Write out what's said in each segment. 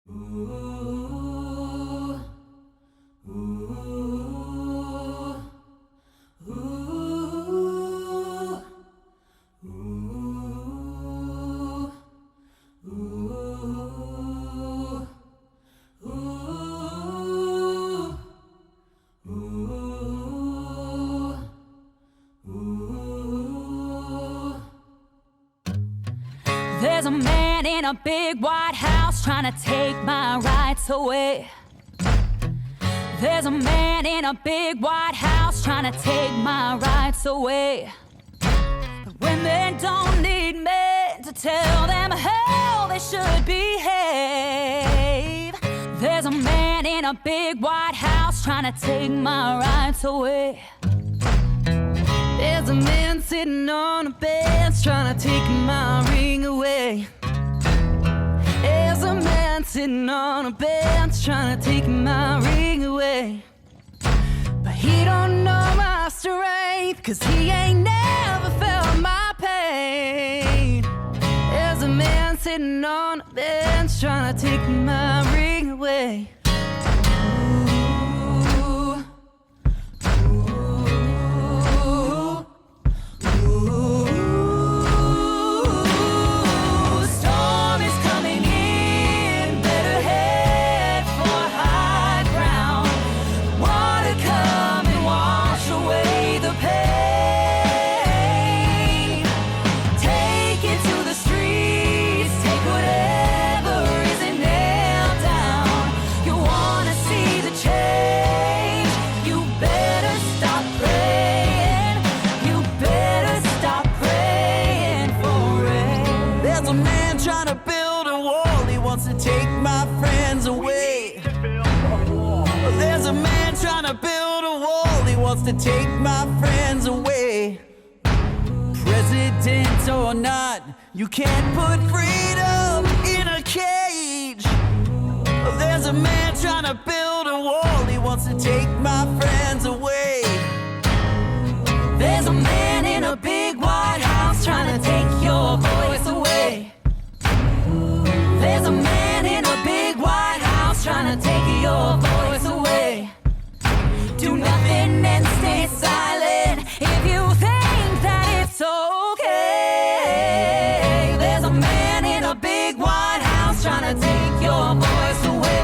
There's a man in a big white house trying to take my rights away. There's a man in a big white house trying to take my rights away. But women don't need men to tell them how they should behave. There's a man in a big white house trying to take my rights away. There's a man sitting on a bench trying to take my ring away. There's a man sitting on a bench trying to take my ring away. But he don't know my strength, 'cause he ain't never felt my pain. There's a man sitting on a bench trying to take my ring away. To take my friends away. President or not, you can't put freedom in a cage. There's a man trying to build a wall, he wants to take my friends away. There's a man in a big white house trying to take your voice away. There's a man in a big white house trying to take your voice away. Do nothing and stay silent if you think that it's okay. There's a man in a big white house trying to take your voice away.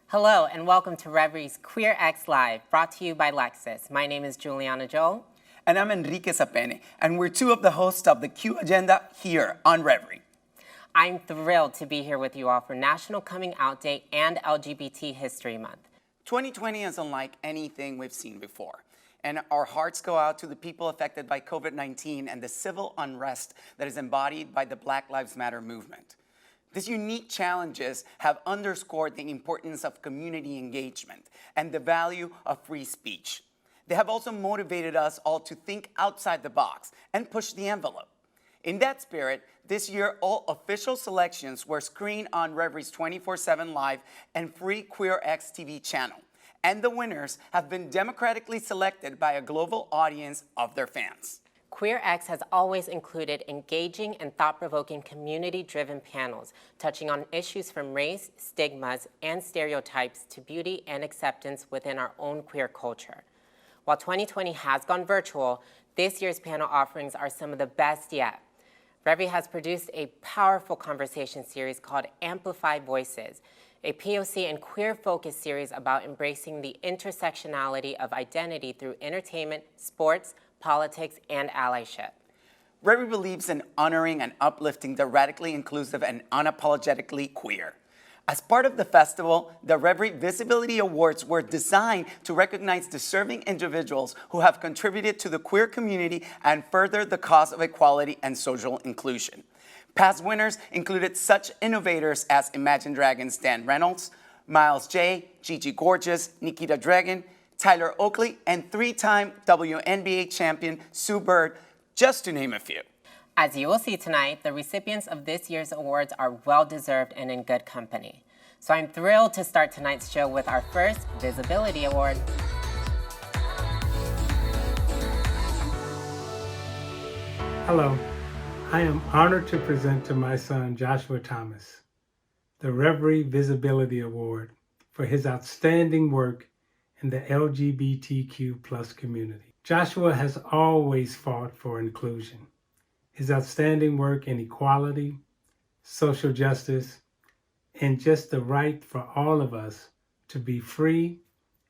Hello and welcome to Revry's QueerX Live, brought to you by Lexus. My name is Juliana Joel. And I'm Enrique Sapene, and we're two of the hosts of the Q Agenda here on Revry. I'm thrilled to be here with you all for National Coming Out Day and LGBT History Month. 2020 is unlike anything we've seen before, and our hearts go out to the people affected by COVID-19 and the civil unrest that is embodied by the Black Lives Matter movement. These unique challenges have underscored the importance of community engagement and the value of free speech. They have also motivated us all to think outside the box and push the envelope. In that spirit, this year, all official selections were screened on Revry's 24/7 Live and free QueerX TV channel, and the winners have been democratically selected by a global audience of their fans. QueerX has always included engaging and thought-provoking community-driven panels touching on issues from race, stigmas, and stereotypes to beauty and acceptance within our own queer culture. While 2020 has gone virtual, this year's panel offerings are some of the best yet. Revry has produced a powerful conversation series called Amplify Voices, a POC and queer-focused series about embracing the intersectionality of identity through entertainment, sports, politics, and allyship. Revry believes in honoring and uplifting the radically inclusive and unapologetically queer. As part of the festival, the Revry Visibility Awards were designed to recognize deserving individuals who have contributed to the queer community and further the cause of equality and social inclusion. Past winners included such innovators as Imagine Dragons' Dan Reynolds, Miles J., Gigi Gorgeous, Nikita Dragon, Tyler Oakley, and three-time WNBA champion Sue Bird, just to name a few. As you will see tonight, the recipients of this year's awards are well-deserved and in good company. So I'm thrilled to start tonight's show with our first Visibility Award. Hello, I am honored to present to my son Joshua Thomas the Revry Visibility Award for his outstanding work in the LGBTQ+ community. Joshua has always fought for inclusion. His outstanding work in equality, social justice, and just the right for all of us to be free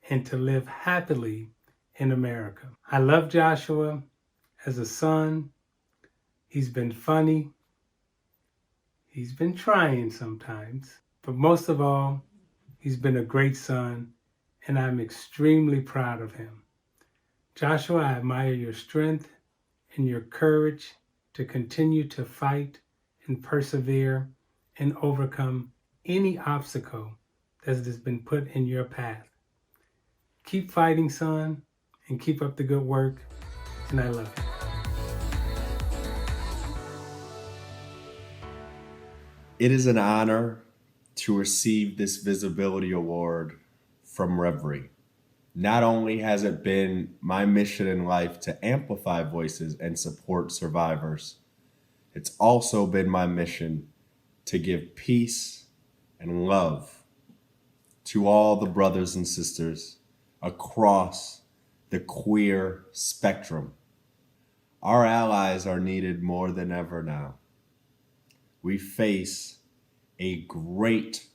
and to live happily in America. I love Joshua as a son. He's been funny. He's been trying sometimes, but most of all, he's been a great son, and I'm extremely proud of him. Joshua, I admire your strength and your courage to continue to fight and persevere and overcome any obstacle that has been put in your path. Keep fighting, son, and keep up the good work, and I love you. It is an honor to receive this Visibility Award from Revry. Not only has it been my mission in life to amplify voices and support survivors, it's also been my mission to give peace and love to all the brothers and sisters across the queer spectrum. Our allies are needed more than ever now. We face a great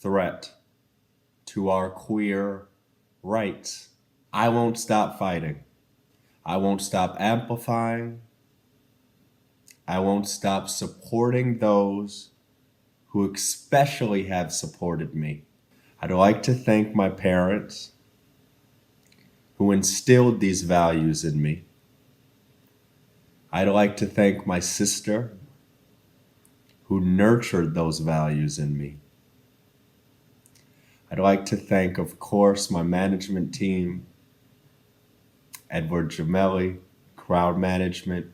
threat to our queer rights. I won't stop fighting. I won't stop amplifying. I won't stop supporting those who especially have supported me. I'd like to thank my parents who instilled these values in me. I'd like to thank my sister who nurtured those values in me. I'd like to thank, of course, my management team, Edward Gemelli, crowd management.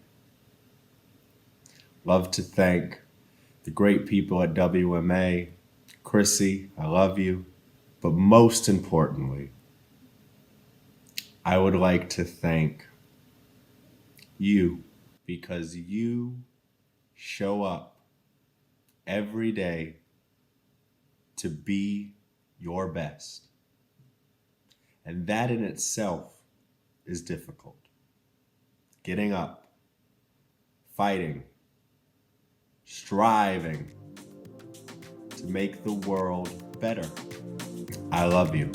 Love to thank the great people at WMA. Chrissy, I love you. But most importantly, I would like to thank you, because you show up every day to be your best. And that in itself is difficult. Getting up, fighting, striving to make the world better. I love you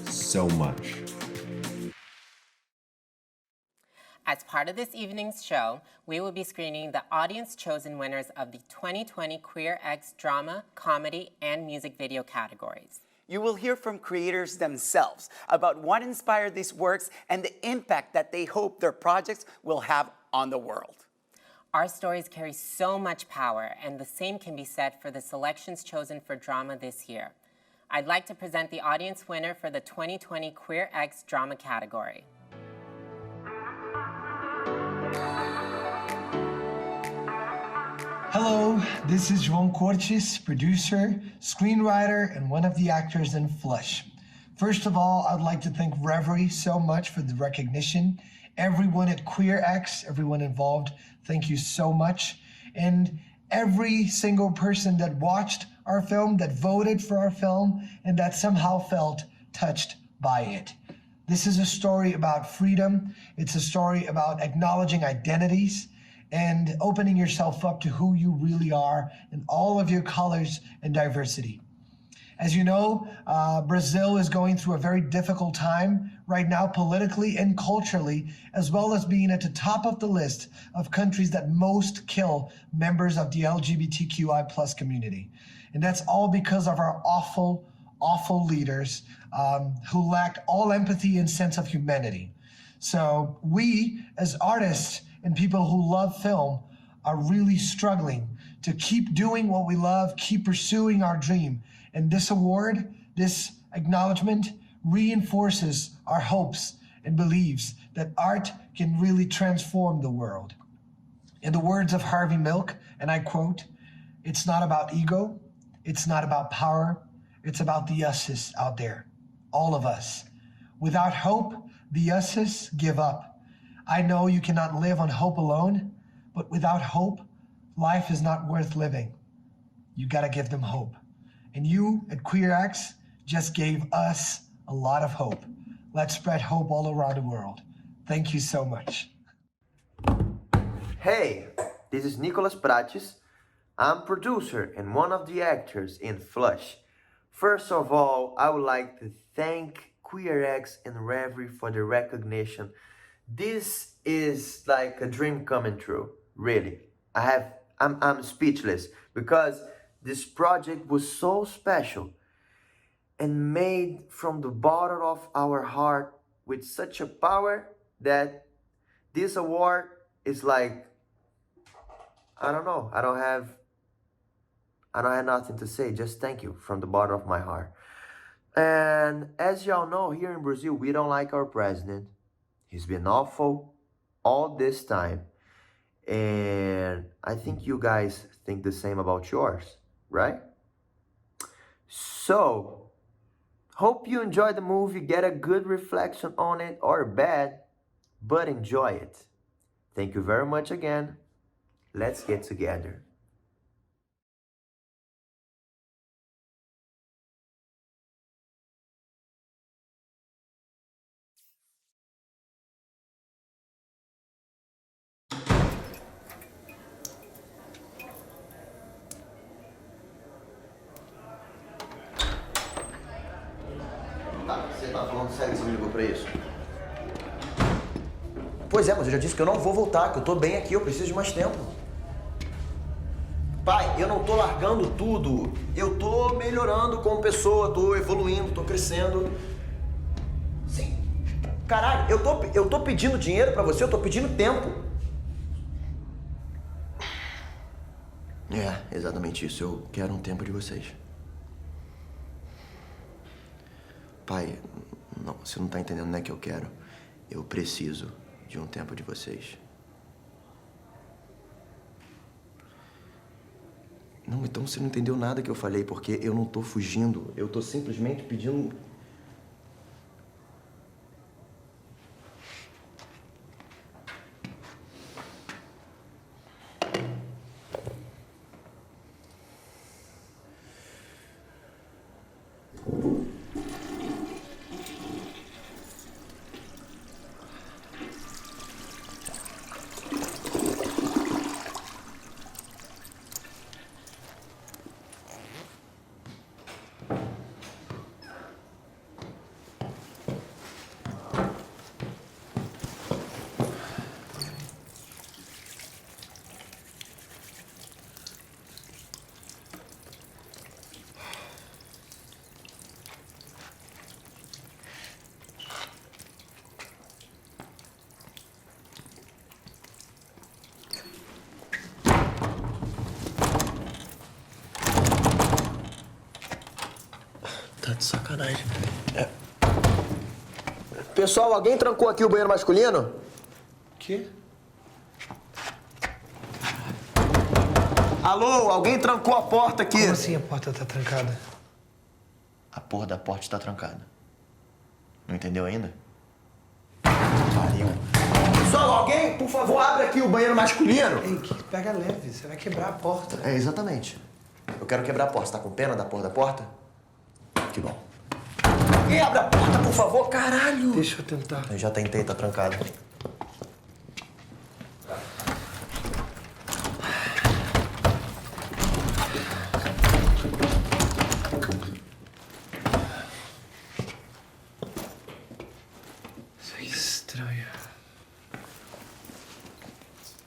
so much. As part of this evening's show, we will be screening the audience-chosen winners of the 2020 QueerX Drama, Comedy, and Music Video categories. You will hear from creators themselves about what inspired these works and the impact that they hope their projects will have on the world. Our stories carry so much power, and the same can be said for the selections chosen for drama this year. I'd like to present the audience winner for the 2020 QueerX Drama category. Hello, this is João Cortes, producer, screenwriter, and one of the actors in Flush. First of all, I'd like to thank Revry so much for the recognition. Everyone at QueerX, everyone involved, thank you so much. And every single person that watched our film, that voted for our film, and that somehow felt touched by it. This is a story about freedom. It's a story about acknowledging identities and opening yourself up to who you really are in all of your colors and diversity. As you know, Brazil is going through a very difficult time right now, politically and culturally, as well as being at the top of the list of countries that most kill members of the LGBTQI+ community. And that's all because of our awful, awful leaders who lack all empathy and sense of humanity. So we, as artists and people who love film, are really struggling to keep doing what we love, keep pursuing our dream. And this award, this acknowledgement, reinforces our hopes and beliefs that art can really transform the world. In the words of Harvey Milk, and I quote, "It's not about ego, it's not about power, it's about the us's out there, all of us. Without hope, the us's give up. I know you cannot live on hope alone, but without hope, life is not worth living. You gotta give them hope. And you at QueerX just gave us a lot of hope. Let's spread hope all around the world. Thank you so much." Hey, this is Nicolas Prates. I'm producer and one of the actors in Flush. First of all, I would like to thank QueerX and Revry for the recognition. This is like a dream coming true, really. I'm speechless because this project was so special and made from the bottom of our heart with such a power that this award is like, I don't know, I don't have nothing to say, just thank you from the bottom of my heart. And as y'all know, here in Brazil, we don't like our president. He's been awful all this time. And I think you guys think the same about yours, right? So, hope you enjoy the movie, get a good reflection on it, or bad, but enjoy it. Thank you very much again. Let's get together. Você tá falando sério que você me ligou pra isso? Pois é, mas eu já disse que eu não vou voltar, que eu tô bem aqui, eu preciso de mais tempo. Pai, eu não tô largando tudo. Eu tô melhorando como pessoa, tô evoluindo, tô crescendo. Sim. Caralho, eu tô pedindo dinheiro pra você, eu tô pedindo tempo. É, exatamente isso. Eu quero um tempo de vocês. Pai, não, você não tá entendendo, não é que eu quero. Eu preciso de um tempo de vocês. Não, então você não entendeu nada que eu falei, porque eu não tô fugindo. Eu tô simplesmente pedindo... Tá de sacanagem. Pessoal, alguém trancou aqui o banheiro masculino? Quê? Alô, alguém trancou a porta aqui? Como assim a porta tá trancada? A porra da porta está trancada. Não entendeu ainda? Pariu. Pessoal, alguém, por favor, abre aqui o banheiro masculino. Ei, pega leve, você vai quebrar a porta. É, exatamente. Eu quero quebrar a porta. Você tá com pena da porra da porta? Que bom. Alguém abre a porta, por favor. Caralho! Deixa eu tentar. Eu já tentei, tá trancado. Que estranho.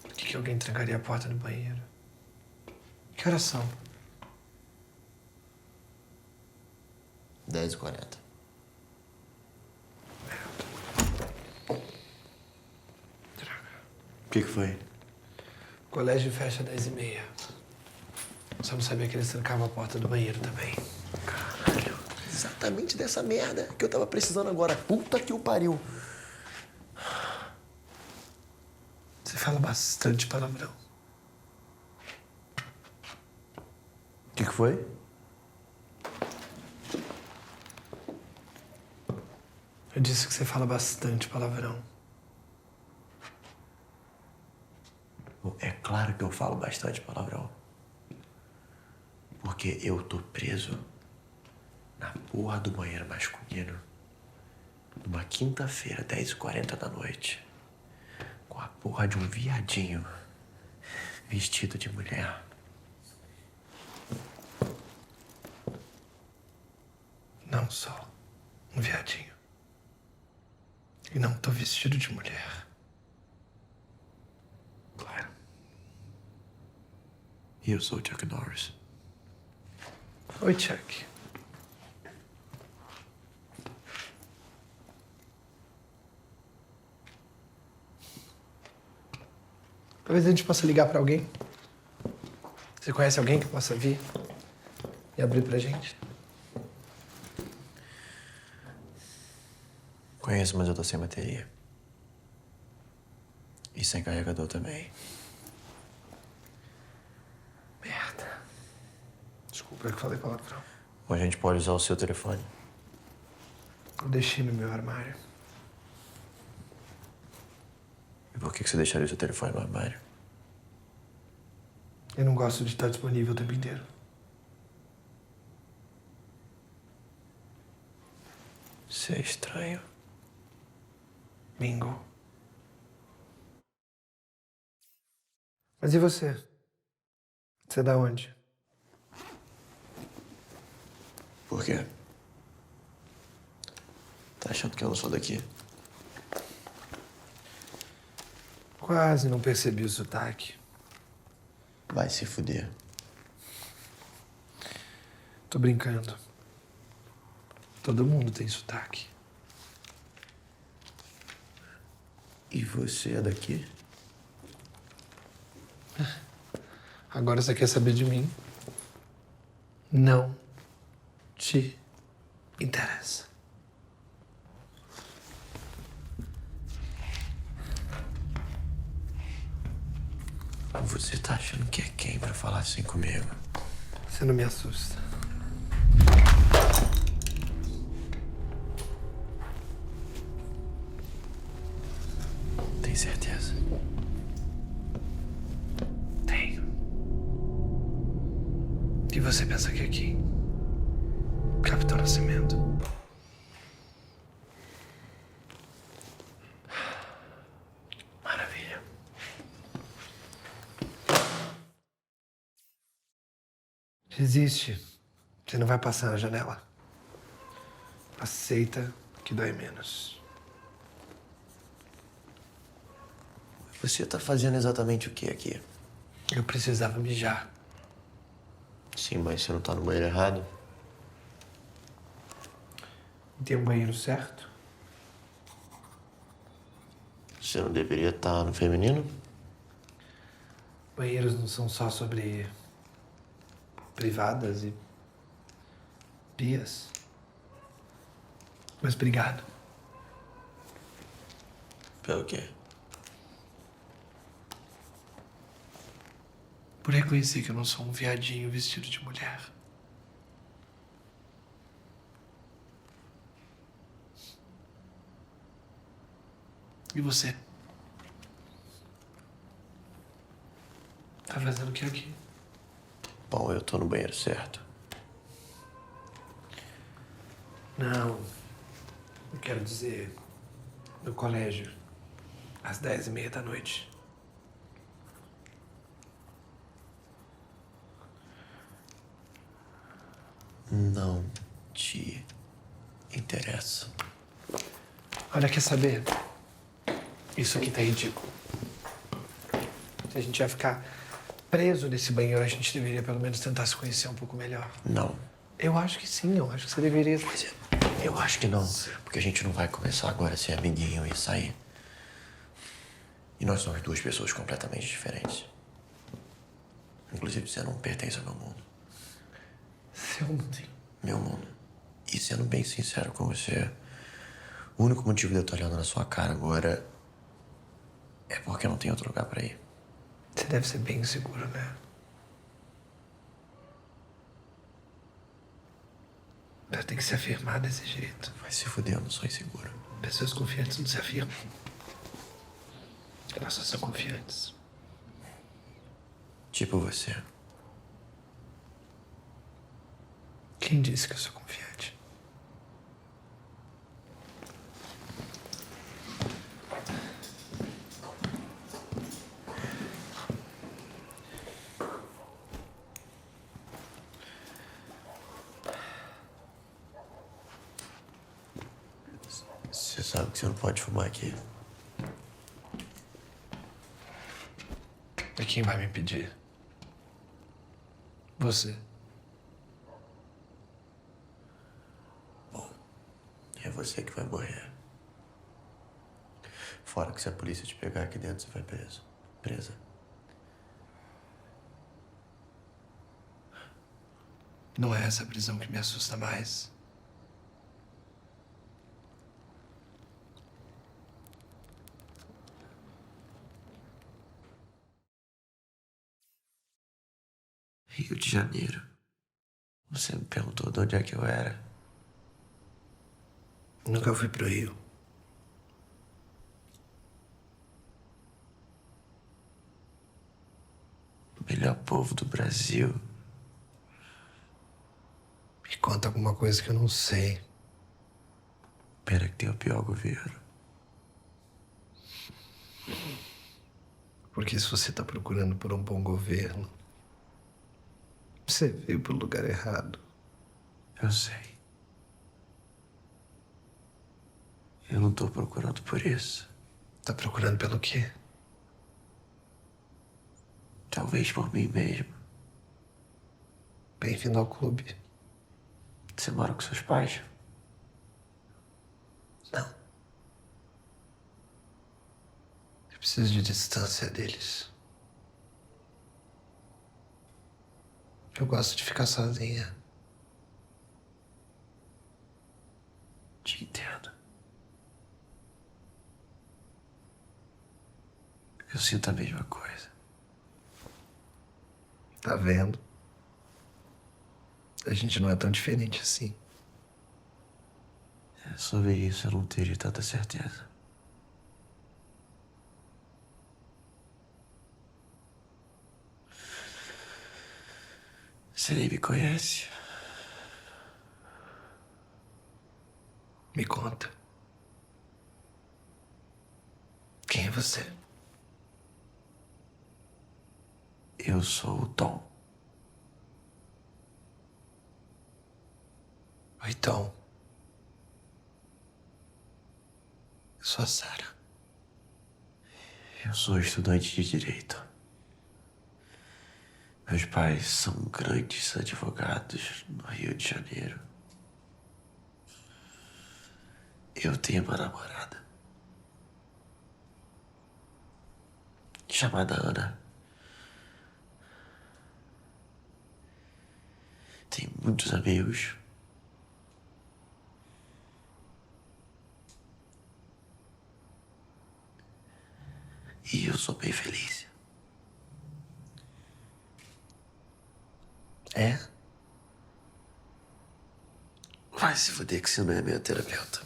Por que alguém trancaria a porta do banheiro? Que horas são? 10h40. O que foi? O colégio fecha 10h30. Só não sabia que eles trancavam a porta do banheiro também. Caralho, exatamente dessa merda que eu tava precisando agora. Puta que o pariu. Você fala bastante palavrão. O que foi? Eu disse que você fala bastante palavrão. É claro que eu falo bastante palavrão. Porque eu tô preso na porra do banheiro masculino numa quinta-feira, 10h40 da noite, com a porra de um viadinho vestido de mulher. Não sou um viadinho. E não tô vestido de mulher. Claro. E eu sou o Chuck Norris. Oi, Chuck. Talvez a gente possa ligar pra alguém. Você conhece alguém que possa vir e abrir pra gente? Conheço, mas eu tô sem bateria. E sem carregador também. Merda. Desculpa, eu que falei palavrão. Ou a gente pode usar o seu telefone. Eu deixei no meu armário. E por que você deixaria o seu telefone no armário? Eu não gosto de estar disponível o tempo inteiro. Isso é estranho. Bingo. Mas e você? Você é da onde? Por quê? Tá achando que eu não sou daqui? Quase não percebi o sotaque. Vai se fuder. Tô brincando. Todo mundo tem sotaque. E você é daqui? Agora você quer saber de mim? Não te interessa. Você tá achando que é quem pra falar assim comigo? Você não me assusta. Tem certeza? Tenho. E você pensa que é quem? Capitão Nascimento. Maravilha. Resiste. Você não vai passar na janela. Aceita que dói menos. Você tá fazendo exatamente o que aqui? Eu precisava mijar. Sim, mas você não tá no banheiro errado? Tem um banheiro certo? Você não deveria estar no feminino? Banheiros não são só sobre privadas e pias. Mas obrigado. Pelo quê? Por reconhecer que eu não sou um viadinho vestido de mulher. E você? Tá fazendo o que aqui? Bom, eu tô no banheiro certo. Não. Eu quero dizer, no colégio, às 10h30 da noite. Não te interessa. Olha, quer saber? Isso aqui tá ridículo. Se a gente vai ficar preso nesse banheiro, a gente deveria pelo menos tentar se conhecer um pouco melhor. Não. Eu acho que sim, eu acho que você deveria. Mas eu acho que não. Porque a gente não vai começar agora a ser amiguinho e sair. E nós somos duas pessoas completamente diferentes. Inclusive, você não pertence ao meu mundo. Seu mundo. Meu mundo. E sendo bem sincero com você, o único motivo de eu estar olhando na sua cara agora é porque eu não tenho outro lugar pra ir. Você deve ser bem inseguro, né? Pra ter que se afirmar desse jeito. Vai se fuder, eu não sou inseguro. Pessoas confiantes não se afirmam. Elas só são confiantes. Tipo você. Quem disse que eu sou confiante? Você sabe que você não pode fumar aqui. E quem vai me impedir? Você. Bom, é você que vai morrer. Fora que se a polícia te pegar aqui dentro, você vai preso. Presa. Não é essa prisão que me assusta mais. Rio de Janeiro. Você me perguntou de onde é que eu era. Nunca fui pro Rio. O melhor povo do Brasil. Me conta alguma coisa que eu não sei. Pena que tem o pior governo. Porque se você tá procurando por um bom governo, você veio pro lugar errado. Eu sei. Eu não tô procurando por isso. Tá procurando pelo quê? Talvez por mim mesmo. Bem-vindo ao clube. Você mora com seus pais? Não. Eu preciso de distância deles. Eu gosto de ficar sozinha. Te entendo. Eu sinto a mesma coisa. Tá vendo? A gente não é tão diferente assim. Sobre isso eu não teria tanta certeza. Você nem me conhece. Me conta. Quem é você? Eu sou o Tom. Oi, Tom. Eu sou a Sarah. Eu sou estudante de Direito. Meus pais são grandes advogados no Rio de Janeiro. Eu tenho uma namorada chamada Ana. Tem muitos amigos. E eu sou bem feliz. É? Vai se fuder que você não é minha terapeuta.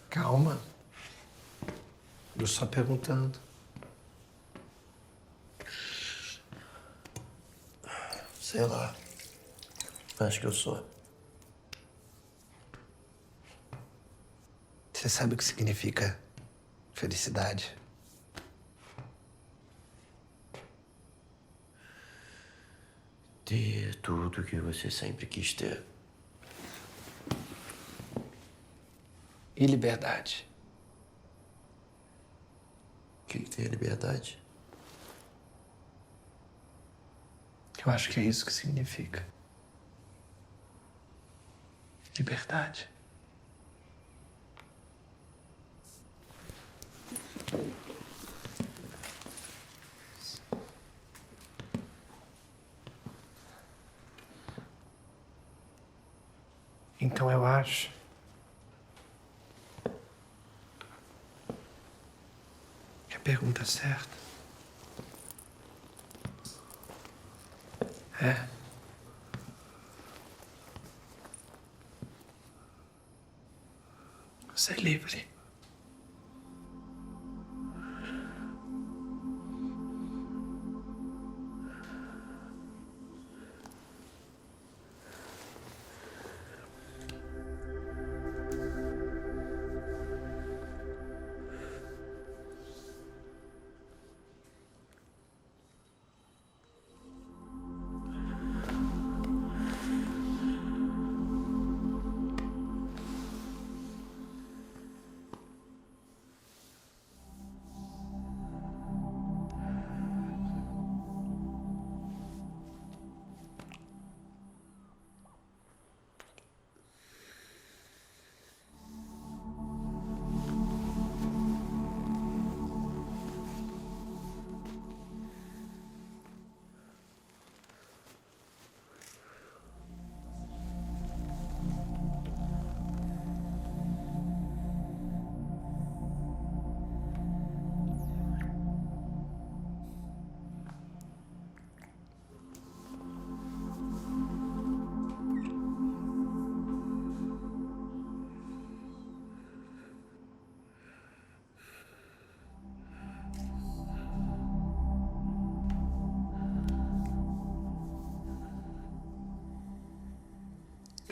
Calma. Eu só perguntando. Sei lá. Acho que eu sou. Você sabe o que significa felicidade? Ter tudo que você sempre quis ter. e liberdade. O que tem a liberdade? Eu acho que é isso que significa. Liberdade. Então eu acho que a pergunta certa é: ser livre.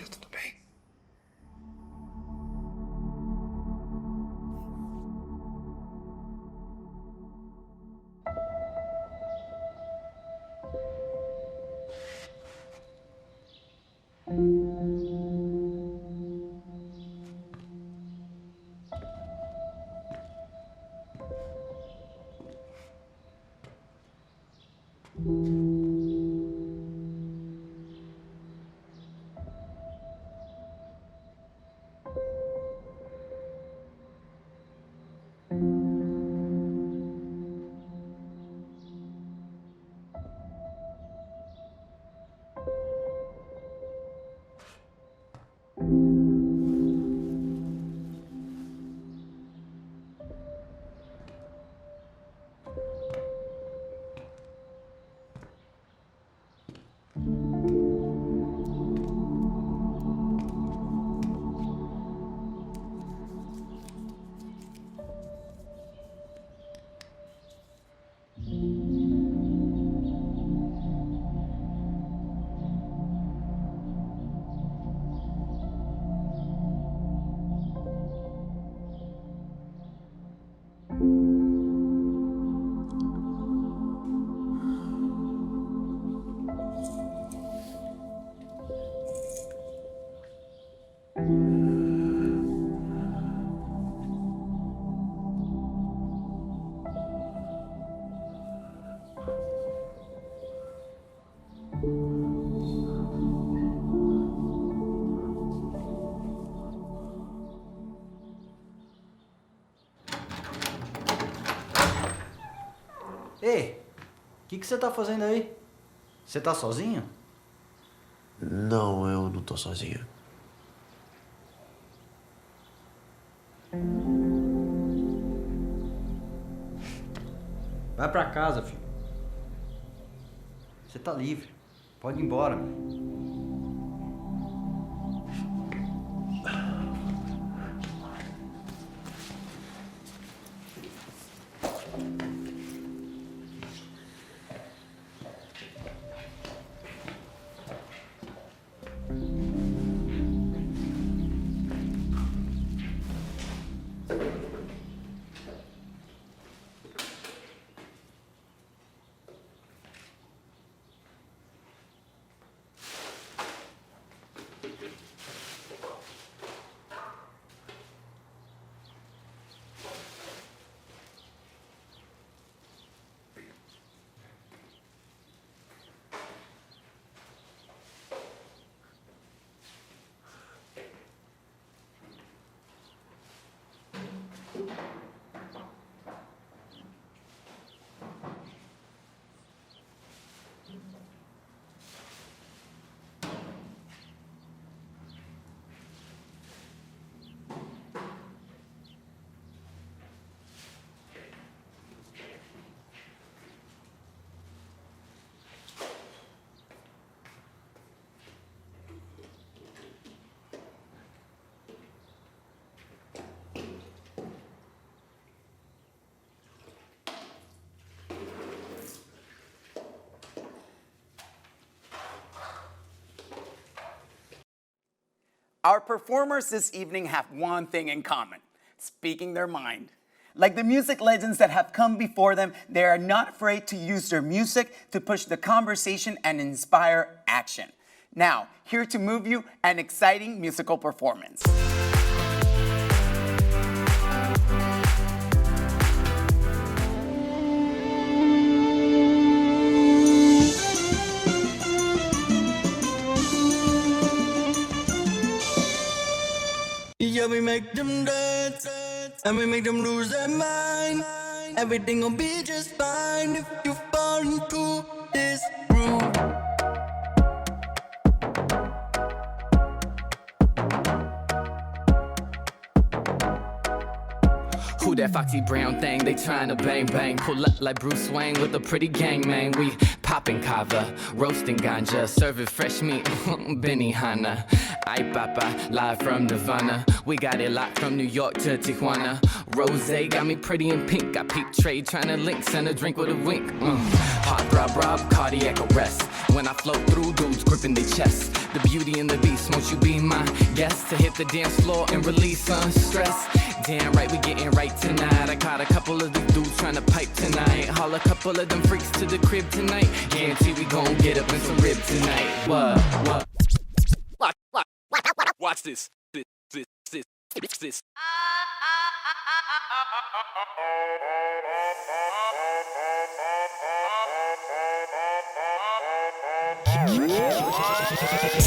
Tudo bem. Ei, o que você tá fazendo aí? Você tá sozinho? Não, eu não tô sozinho. Vai pra casa, filho. Você tá livre. Pode ir embora. Our performers this evening have one thing in common: speaking their mind. Like the music legends that have come before them, they are not afraid to use their music to push the conversation and inspire action. Now, here to move you, an exciting musical performance. Yeah, we make them dance, and we make them lose their mind. Everything will be just fine if you fall into this groove. Who that Foxy Brown thing? They tryna bang bang. Pull up like Bruce Wayne with a pretty gang, man. We popping kava, roasting ganja, serving fresh meat, Benihana. Ay papa, live from Nirvana. We got it locked from New York to Tijuana. Rose got me pretty in pink. I peep trade, tryna link, send a drink with a wink. Heartthrob, Robb, cardiac arrest. When I float through, dudes gripping their chest. The beauty and the beast, won't you be my guest? To hit the dance floor and release some stress. Damn right, we getting right tonight. I caught a couple of these dudes tryna pipe tonight. Haul a couple of them freaks to the crib tonight. Guarantee we gon' get up in some rib tonight. What? Watch this. This.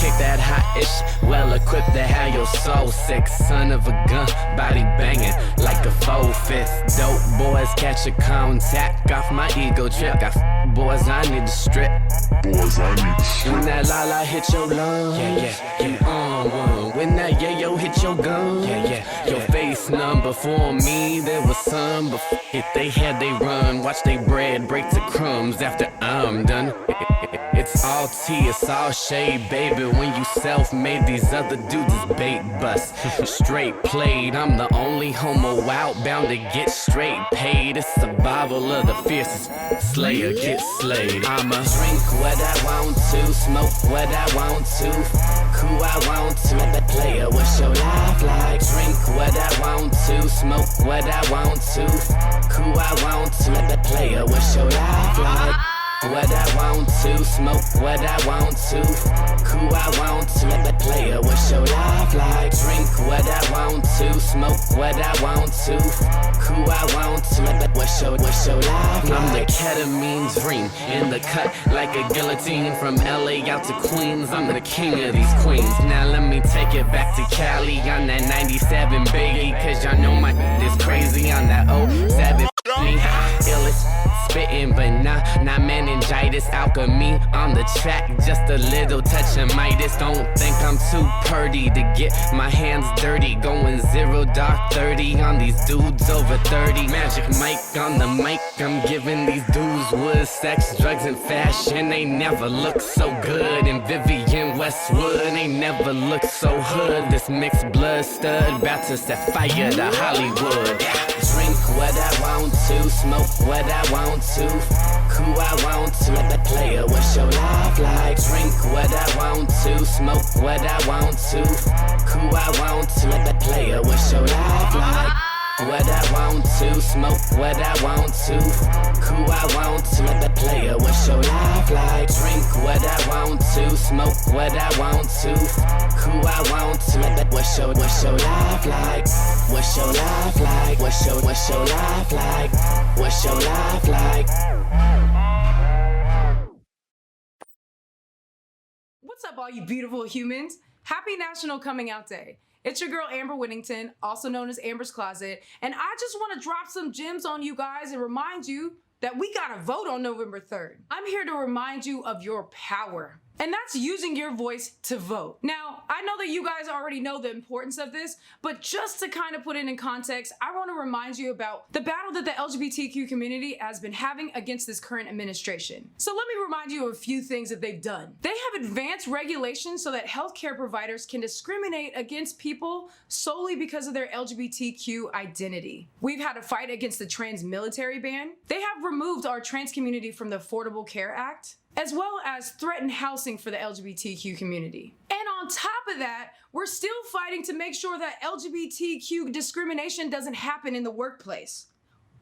Kick that hot-ish, well-equipped to have your soul sick. Son of a gun, body banging like a 4/5. Dope boys catch a contact off my ego trip. Got boys I need to strip. When that la-la hit your lung, you on one. When that yayo hit your gun, your face numb. Before me, there was some. But if they had they run, watch they bread break to crumbs after I'm done. It's all tea, it's all shade, baby. When you self-made, these other dudes is bait bust. Straight played, I'm the only homo outbound to get straight paid. It's survival of the fiercest slayer, get slayed. I'ma drink what I want to, smoke what I want to, cool I want to. The player, what's your life like? Drink what I want to, smoke what I want to, cool I want to. The player, what's your life like? What I want to, smoke what I want to, cool I want to. The player, what's your life like? Drink what I want to, smoke what I want to, cool I want to. What's your life like? I'm the ketamine dream, in the cut like a guillotine. From LA out to Queens, I'm the king of these queens. Now let me take it back to Cali on that 97 Biggie, cause y'all know my is crazy on that 07 Ellis. Spitting, but not meningitis. Alchemy on the track, just a little touch of Midas. Don't think I'm too purdy to get my hands dirty. Going 0 dark 30 on these dudes over 30. Magic Mike on the mic, I'm giving these dudes wood, sex, drugs, and fashion. They never look so good. And Vivian Westwood, they never look so hood. This mixed blood stud, about to set fire to Hollywood. Drink what I want to, smoke what I want to, cool I want to. The player, what's your life like? Drink what I want to, smoke what I want to, cool I want to. The player, what's your life like? What I want to, smoke what I want to, cool I want to. The player, what's your life like? Drink what I want to, smoke what I want to, cool I want to. What's your life like? What's your life like? What's your life like? What's your life like? What's up, all you beautiful humans? Happy National Coming Out Day. It's your girl Amber Whittington, also known as AmbersCloset, and I just want to drop some gems on you guys and remind you that we got to vote on November 3rd. I'm here to remind you of your power, and that's using your voice to vote. Now, I know that you guys already know the importance of this, but just to kind of put it in context, I want to remind you about the battle that the LGBTQ community has been having against this current administration. So let me remind you of a few things that they've done. They have advanced regulations so that healthcare providers can discriminate against people solely because of their LGBTQ identity. We've had a fight against the trans military ban. They have removed our trans community from the Affordable Care Act. as well as threaten housing for the LGBTQ community. And on top of that, we're still fighting to make sure that LGBTQ discrimination doesn't happen in the workplace.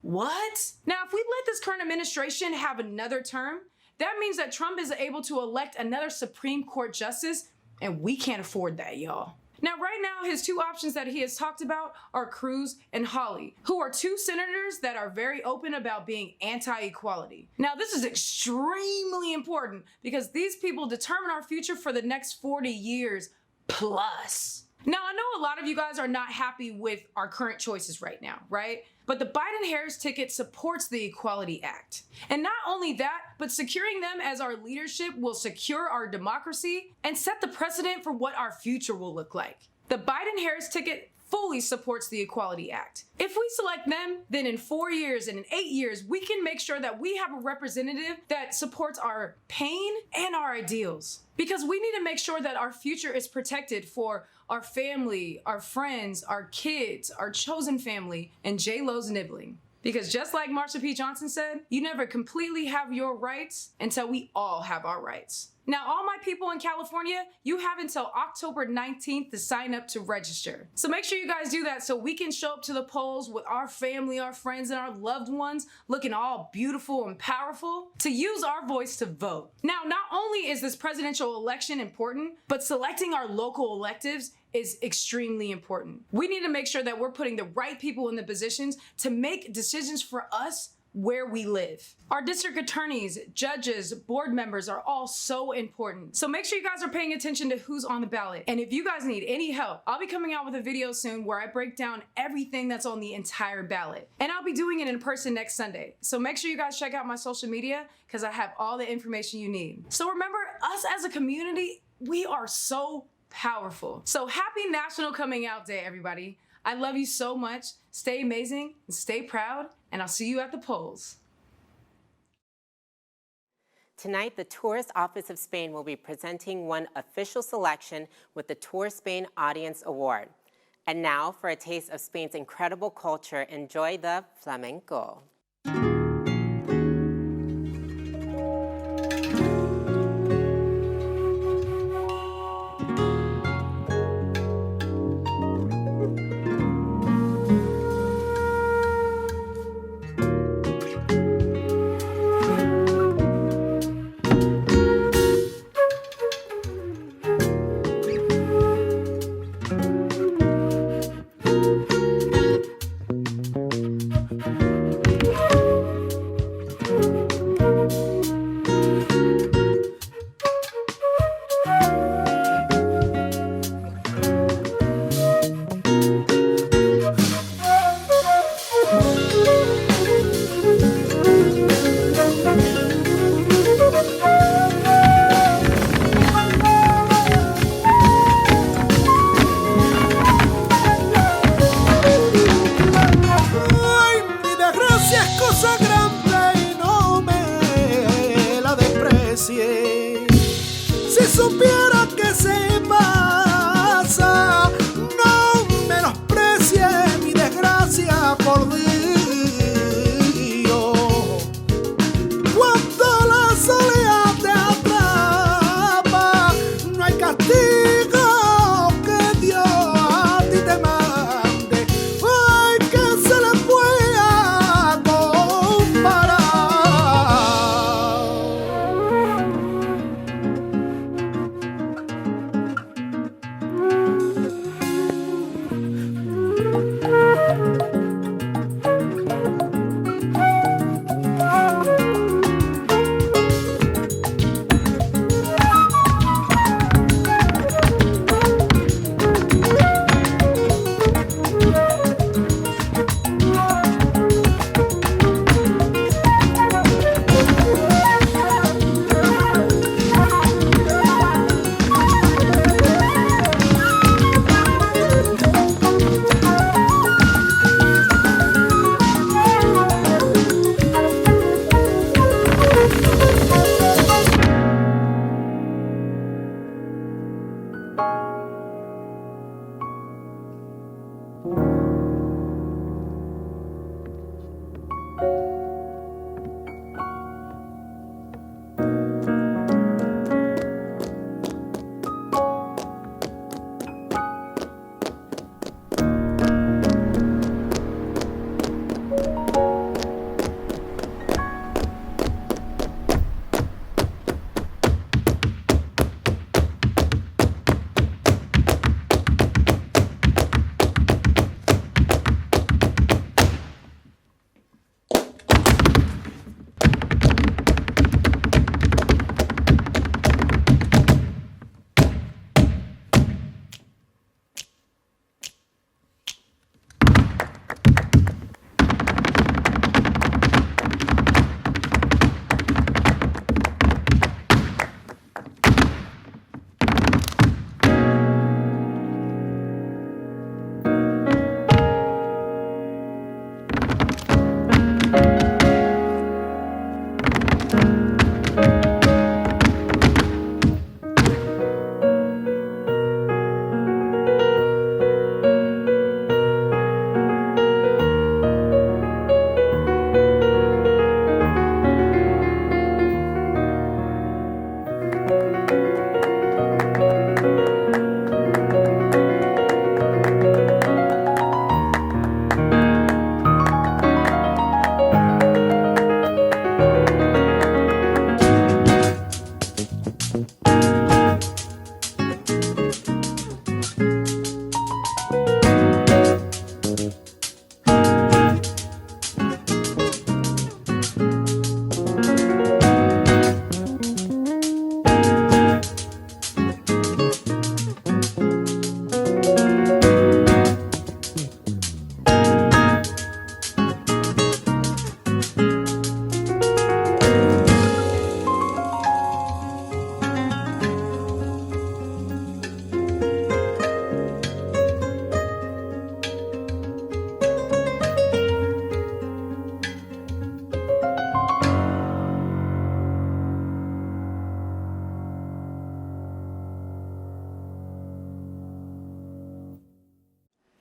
What? Now, if we let this current administration have another term, that means that Trump is able to elect another Supreme Court justice, and we can't afford that, y'all. Now, right now, his two options that he has talked about are Cruz and Hawley, who are two senators that are very open about being anti-equality. Now, this is extremely important because these people determine our future for the next 40 years plus. Now, I know a lot of you guys are not happy with our current choices right now, right? But the Biden-Harris ticket supports the Equality Act. And not only that, but securing them as our leadership will secure our democracy and set the precedent for what our future will look like. The Biden-Harris ticket fully supports the Equality Act. If we select them, then in 4 years and in 8 years, we can make sure that we have a representative that supports our pain and our ideals. Because we need to make sure that our future is protected for our family, our friends, our kids, our chosen family, and J-Lo's nibbling. Because just like Marsha P. Johnson said, you never completely have your rights until we all have our rights. Now, all my people in California, you have until October 19th to sign up to register. So make sure you guys do that so we can show up to the polls with our family, our friends, and our loved ones looking all beautiful and powerful to use our voice to vote. Now, not only is this presidential election important, but selecting our local electives is extremely important. We need to make sure that we're putting the right people in the positions to make decisions for us where we live. Our district attorneys, judges, board members are all so important. So make sure you guys are paying attention to who's on the ballot. And if you guys need any help, I'll be coming out with a video soon where I break down everything that's on the entire ballot. And I'll be doing it in person next Sunday. So make sure you guys check out my social media because I have all the information you need. So remember, us as a community, we are so powerful. So happy National Coming Out Day, everybody. I love you so much. Stay amazing and stay proud, and I'll see you at the polls. Tonight, the Tourist Office of Spain will be presenting one official selection with the Tour Spain Audience Award. And now, for a taste of Spain's incredible culture, enjoy the flamenco.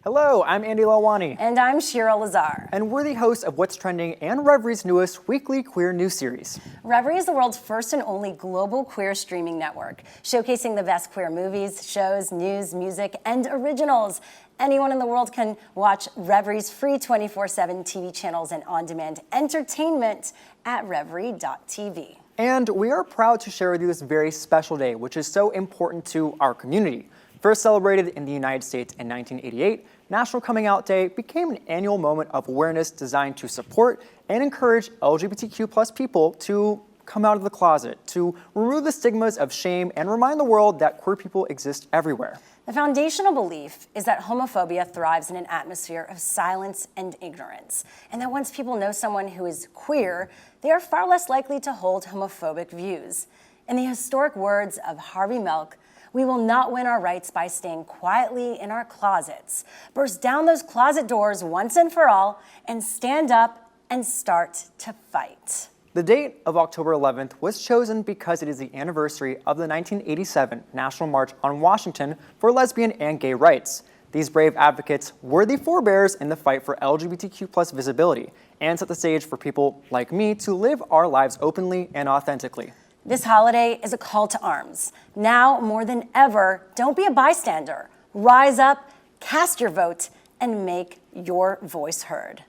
Hello, I'm Andy Lawani. And I'm Shira Lazar. And we're the hosts of What's Trending and Revry's newest weekly queer news series. Revry is the world's first and only global queer streaming network, showcasing the best queer movies, shows, news, music, and originals. Anyone in the world can watch Revry's free 24/7 TV channels and on-demand entertainment at revry.tv. And we are proud to share with you this very special day, which is so important to our community. First celebrated in the United States in 1988, National Coming Out Day became an annual moment of awareness designed to support and encourage LGBTQ+ people to come out of the closet, to remove the stigmas of shame and remind the world that queer people exist everywhere. The foundational belief is that homophobia thrives in an atmosphere of silence and ignorance, and that once people know someone who is queer, they are far less likely to hold homophobic views. In the historic words of Harvey Milk, we will not win our rights by staying quietly in our closets. Burst down those closet doors once and for all and stand up and start to fight. The date of October 11th was chosen because it is the anniversary of the 1987 National March on Washington for lesbian and gay rights. These brave advocates were the forebears in the fight for LGBTQ+ visibility and set the stage for people like me to live our lives openly and authentically. This holiday is a call to arms. Now, more than ever, don't be a bystander. Rise up, cast your vote, and make your voice heard.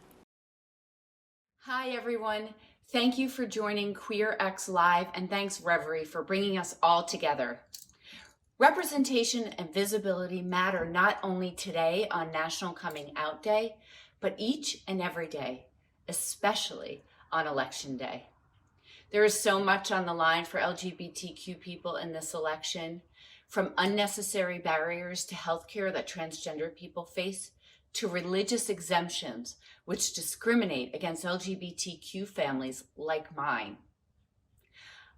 Hi, everyone. Thank you for joining QueerX Live, and thanks, Revry, for bringing us all together. Representation and visibility matter not only today on National Coming Out Day, but each and every day, especially on Election Day. There is so much on the line for LGBTQ people in this election, from unnecessary barriers to healthcare that transgender people face, to religious exemptions which discriminate against LGBTQ families like mine.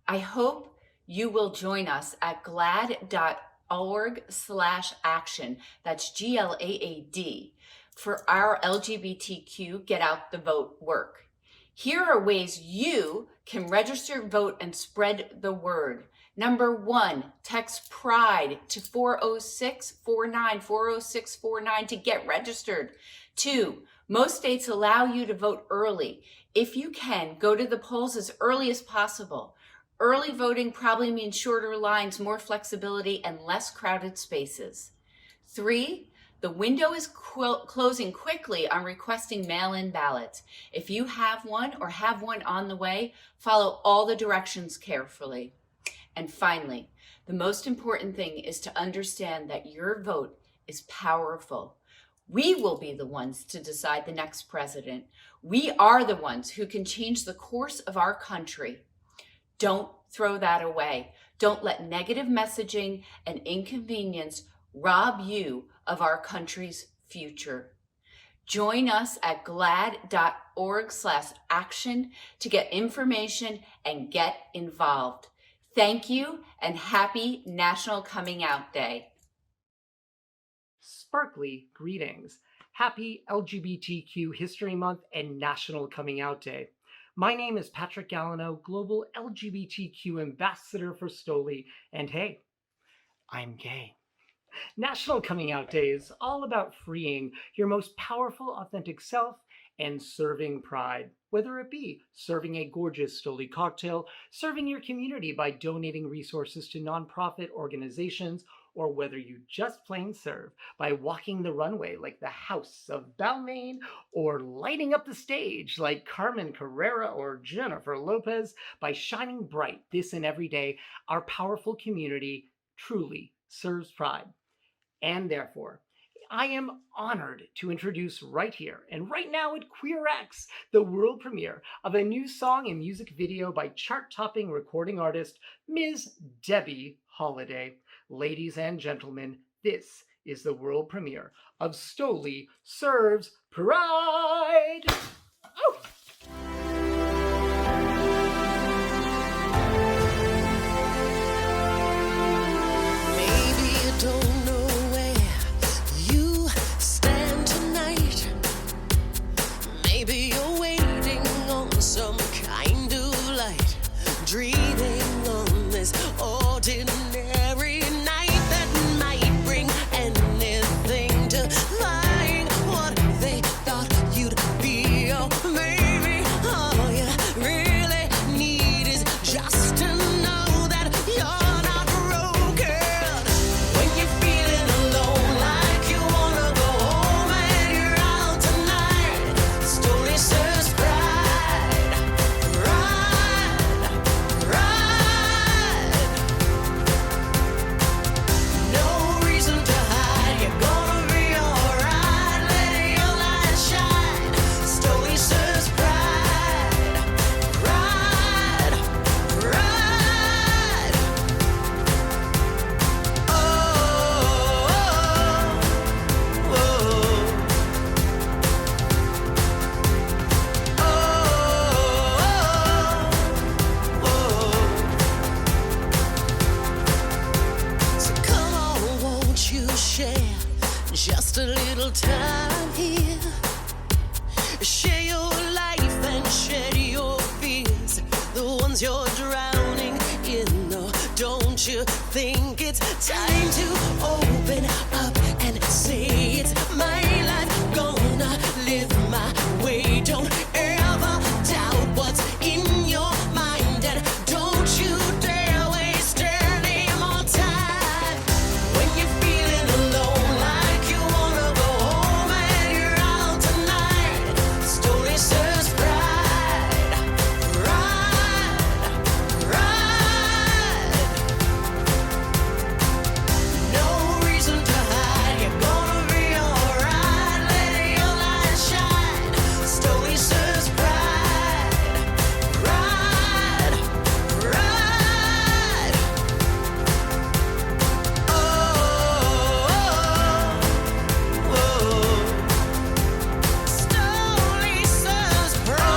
I hope you will join us at GLAAD.org/action, that's GLAAD, for our LGBTQ Get Out the Vote work. Here are ways you can register, vote, and spread the word. Number 1, text PRIDE to 40649 to get registered. 2, most states allow you to vote early. If you can, go to the polls as early as possible. Early voting probably means shorter lines, more flexibility, and less crowded spaces. 3, the window is closing quickly on requesting mail-in ballots. If you have one or have one on the way, follow all the directions carefully. And finally, the most important thing is to understand that your vote is powerful. We will be the ones to decide the next president. We are the ones who can change the course of our country. Don't throw that away. Don't let negative messaging and inconvenience rob you of our country's future. Join us at GLAAD.org/action to get information and get involved. Thank you and happy National Coming Out Day. Sparkly greetings. Happy LGBTQ History Month and National Coming Out Day. My name is Patrick Gallino, Global LGBTQ Ambassador for Stoli, and hey, I'm gay. National Coming Out Day is all about freeing your most powerful, authentic self and serving pride. Whether it be serving a gorgeous Stoli cocktail, serving your community by donating resources to nonprofit organizations, or whether you just plain serve by walking the runway like the House of Balmain, or lighting up the stage like Carmen Carrera or Jennifer Lopez by shining bright this and every day, our powerful community truly serves pride. And therefore, I am honored to introduce right here and right now at QueerX the world premiere of a new song and music video by chart-topping recording artist Ms. Debby Holiday. Ladies and gentlemen, this is the world premiere of Stoli Serves Pride. Oh. Don't know where you stand tonight. Maybe you're waiting on some kind of light, dreaming on this ordinary night that might bring anything to light. little time here. Share your life and shed your fears, the ones you're drowning in. Oh, don't you think it's time to open up and say it's my life, gonna live my way. Don't ever doubt what's in your mind, and don't you dare waste any more time. When you're feeling alone, like you wanna go home and you're out tonight, story serves pride, pride. No reason to hide, you're gonna be alright. Let your light shine, story serves pride, pride, pride. Oh, story serves pride,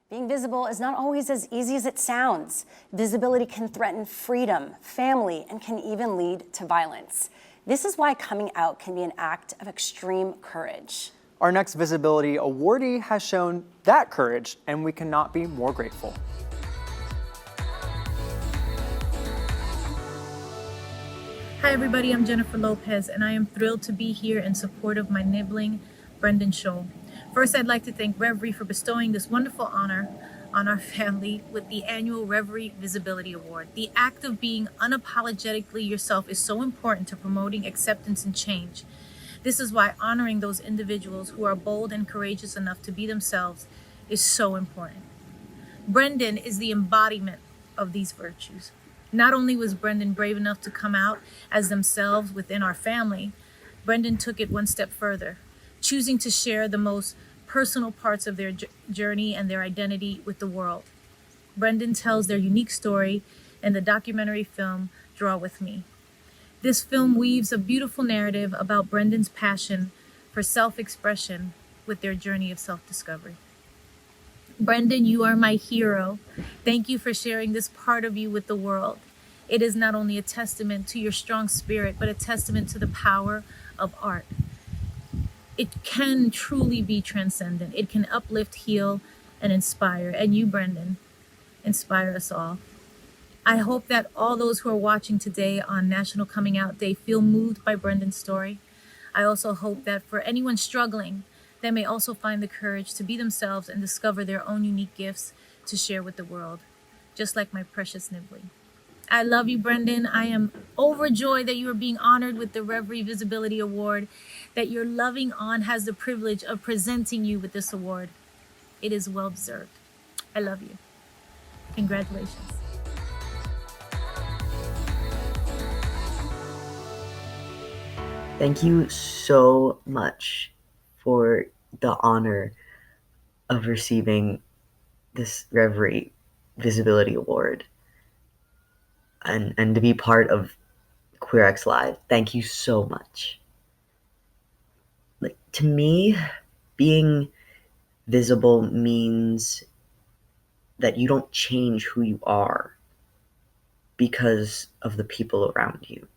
Being visible is not always as easy as it sounds. Visibility can threaten freedom, family, and can even lead to violence. This is why coming out can be an act of extreme courage. Our next Visibility awardee has shown that courage, and we cannot be more grateful. Hi everybody, I'm Jennifer Lopez, and I am thrilled to be here in support of my nibbling Brendan Show. First, I'd like to thank Revry for bestowing this wonderful honor on our family with the annual Revry Visibility Award. The act of being unapologetically yourself is so important to promoting acceptance and change. This is why honoring those individuals who are bold and courageous enough to be themselves is so important. Brendan is the embodiment of these virtues. Not only was Brendan brave enough to come out as themselves within our family, Brendan took it one step further, choosing to share the most personal parts of their journey and their identity with the world. Brendan tells their unique story in the documentary film Draw With Me. This film weaves a beautiful narrative about Brendan's passion for self-expression with their journey of self-discovery. Brendan, you are my hero. Thank you for sharing this part of you with the world. It is not only a testament to your strong spirit, but a testament to the power of art. It can truly be transcendent. It can uplift, heal, and inspire. And you, Brendan, inspire us all. I hope that all those who are watching today on National Coming Out Day feel moved by Brendan's story. I also hope that for anyone struggling, they may also find the courage to be themselves and discover their own unique gifts to share with the world, just like my precious nibbling. I love you, Brendan. I am overjoyed that you are being honored with the Revry Visibility Award, that your loving aunt has the privilege of presenting you with this award. It is well deserved. I love you. Congratulations. Thank you so much for the honor of receiving this Revry Visibility Award and to be part of QueerX Live. Thank you so much. Like, to me, being visible means that you don't change who you are because of the people around you.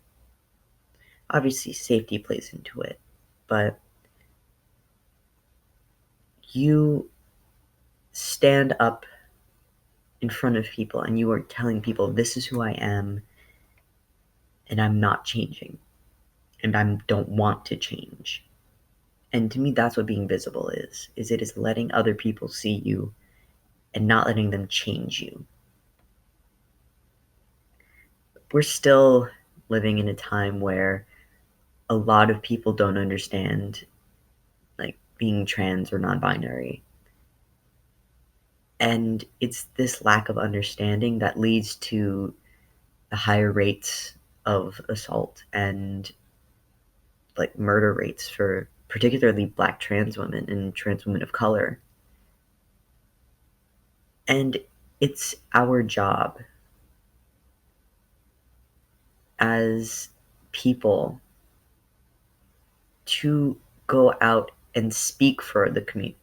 Obviously, safety plays into it, but you stand up in front of people and you are telling people, this is who I am, and I'm not changing, and I don't want to change. And to me, that's what being visible is it is letting other people see you and not letting them change you. We're still living in a time where a lot of people don't understand, like, being trans or non-binary. And it's this lack of understanding that leads to the higher rates of assault and, like, murder rates for particularly Black trans women and trans women of color. And it's our job as people to go out and speak for the community,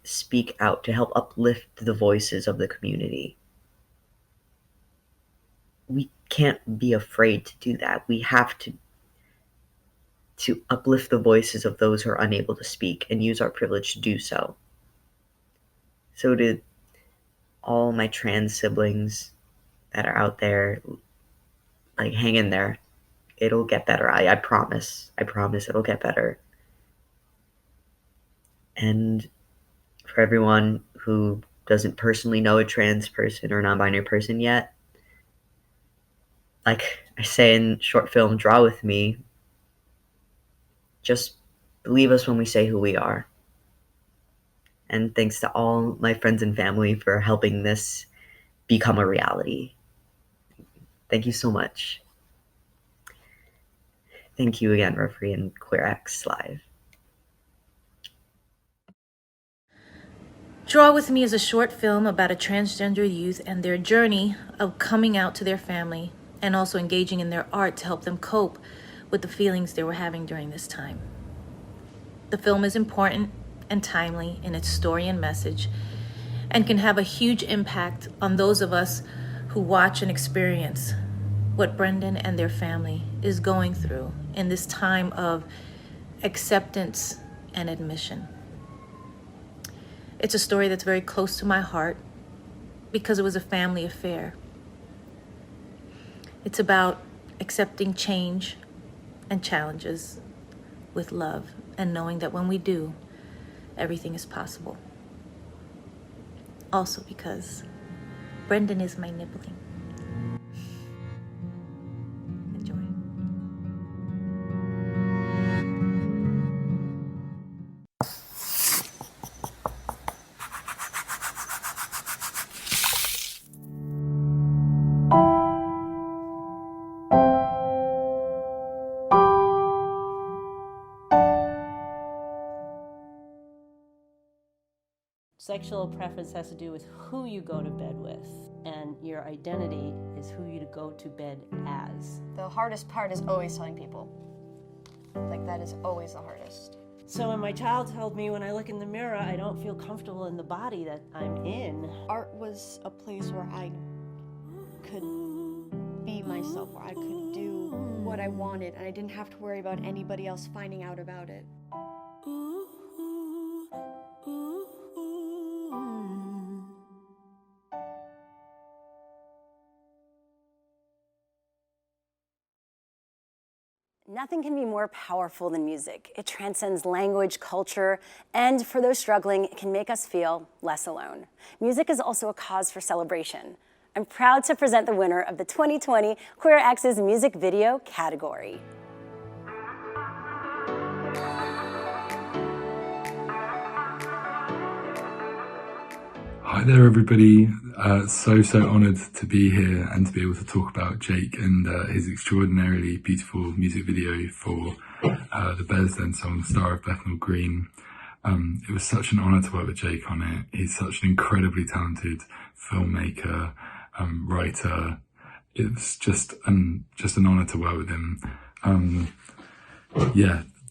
speak out to help uplift the voices of the community. We can't be afraid to do that. We have to uplift the voices of those who are unable to speak and use our privilege to do so. So to all my trans siblings that are out there, like, hang in there. It'll get better. I promise. I promise it'll get better. And for everyone who doesn't personally know a trans person or non-binary person yet, like I say in short film Draw With Me, just believe us when we say who we are. And thanks to all my friends and family for helping this become a reality. Thank you so much. Thank you again, Revry and QueerX Live. Draw With Me is a short film about a transgender youth and their journey of coming out to their family and also engaging in their art to help them cope with the feelings they were having during this time. The film is important and timely in its story and message and can have a huge impact on those of us who watch and experience what Brendan and their family is going through in this time of acceptance and admission. It's a story that's very close to my heart because it was a family affair. It's about accepting change and challenges with love and knowing that when we do, everything is possible. Also because Brendan is my nibbling. Sexual preference has to do with who you go to bed with, and your identity is who you go to bed as. The hardest part is always telling people. Like, that is always the hardest. So when my child told me when I look in the mirror, I don't feel comfortable in the body that I'm in. Art was a place where I could be myself, where I could do what I wanted, and I didn't have to worry about anybody else finding out about it. Nothing can be more powerful than music. It transcends language, culture, and for those struggling, it can make us feel less alone. Music is also a cause for celebration. I'm proud to present the winner of the 2020 QueerX's music video category. Hi there, everybody. So honored to be here and to be able to talk about Jake and his extraordinarily beautiful music video for the Bears Then song, Star of Bethnal Green. It was such an honor to work with Jake on it. He's such an incredibly talented filmmaker, writer. It was just an honor to work with him.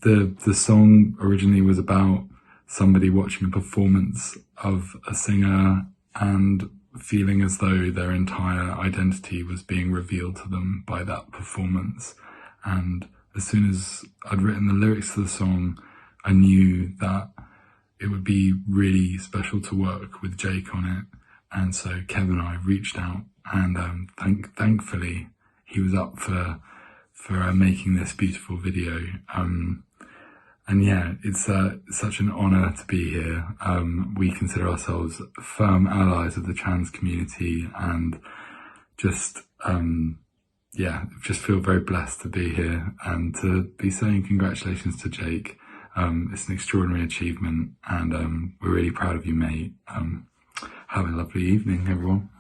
The song originally was about somebody watching a performance of a singer and feeling as though their entire identity was being revealed to them by that performance. And as soon as I'd written the lyrics to the song, I knew that it would be really special to work with Jake on it. And so Kevin and I reached out, and thankfully he was up for making this beautiful video. And yeah, it's such an honor to be here. We consider ourselves firm allies of the trans community, and just feel very blessed to be here and to be saying congratulations to Jake. It's an extraordinary achievement, and we're really proud of you, mate. Have a lovely evening, everyone.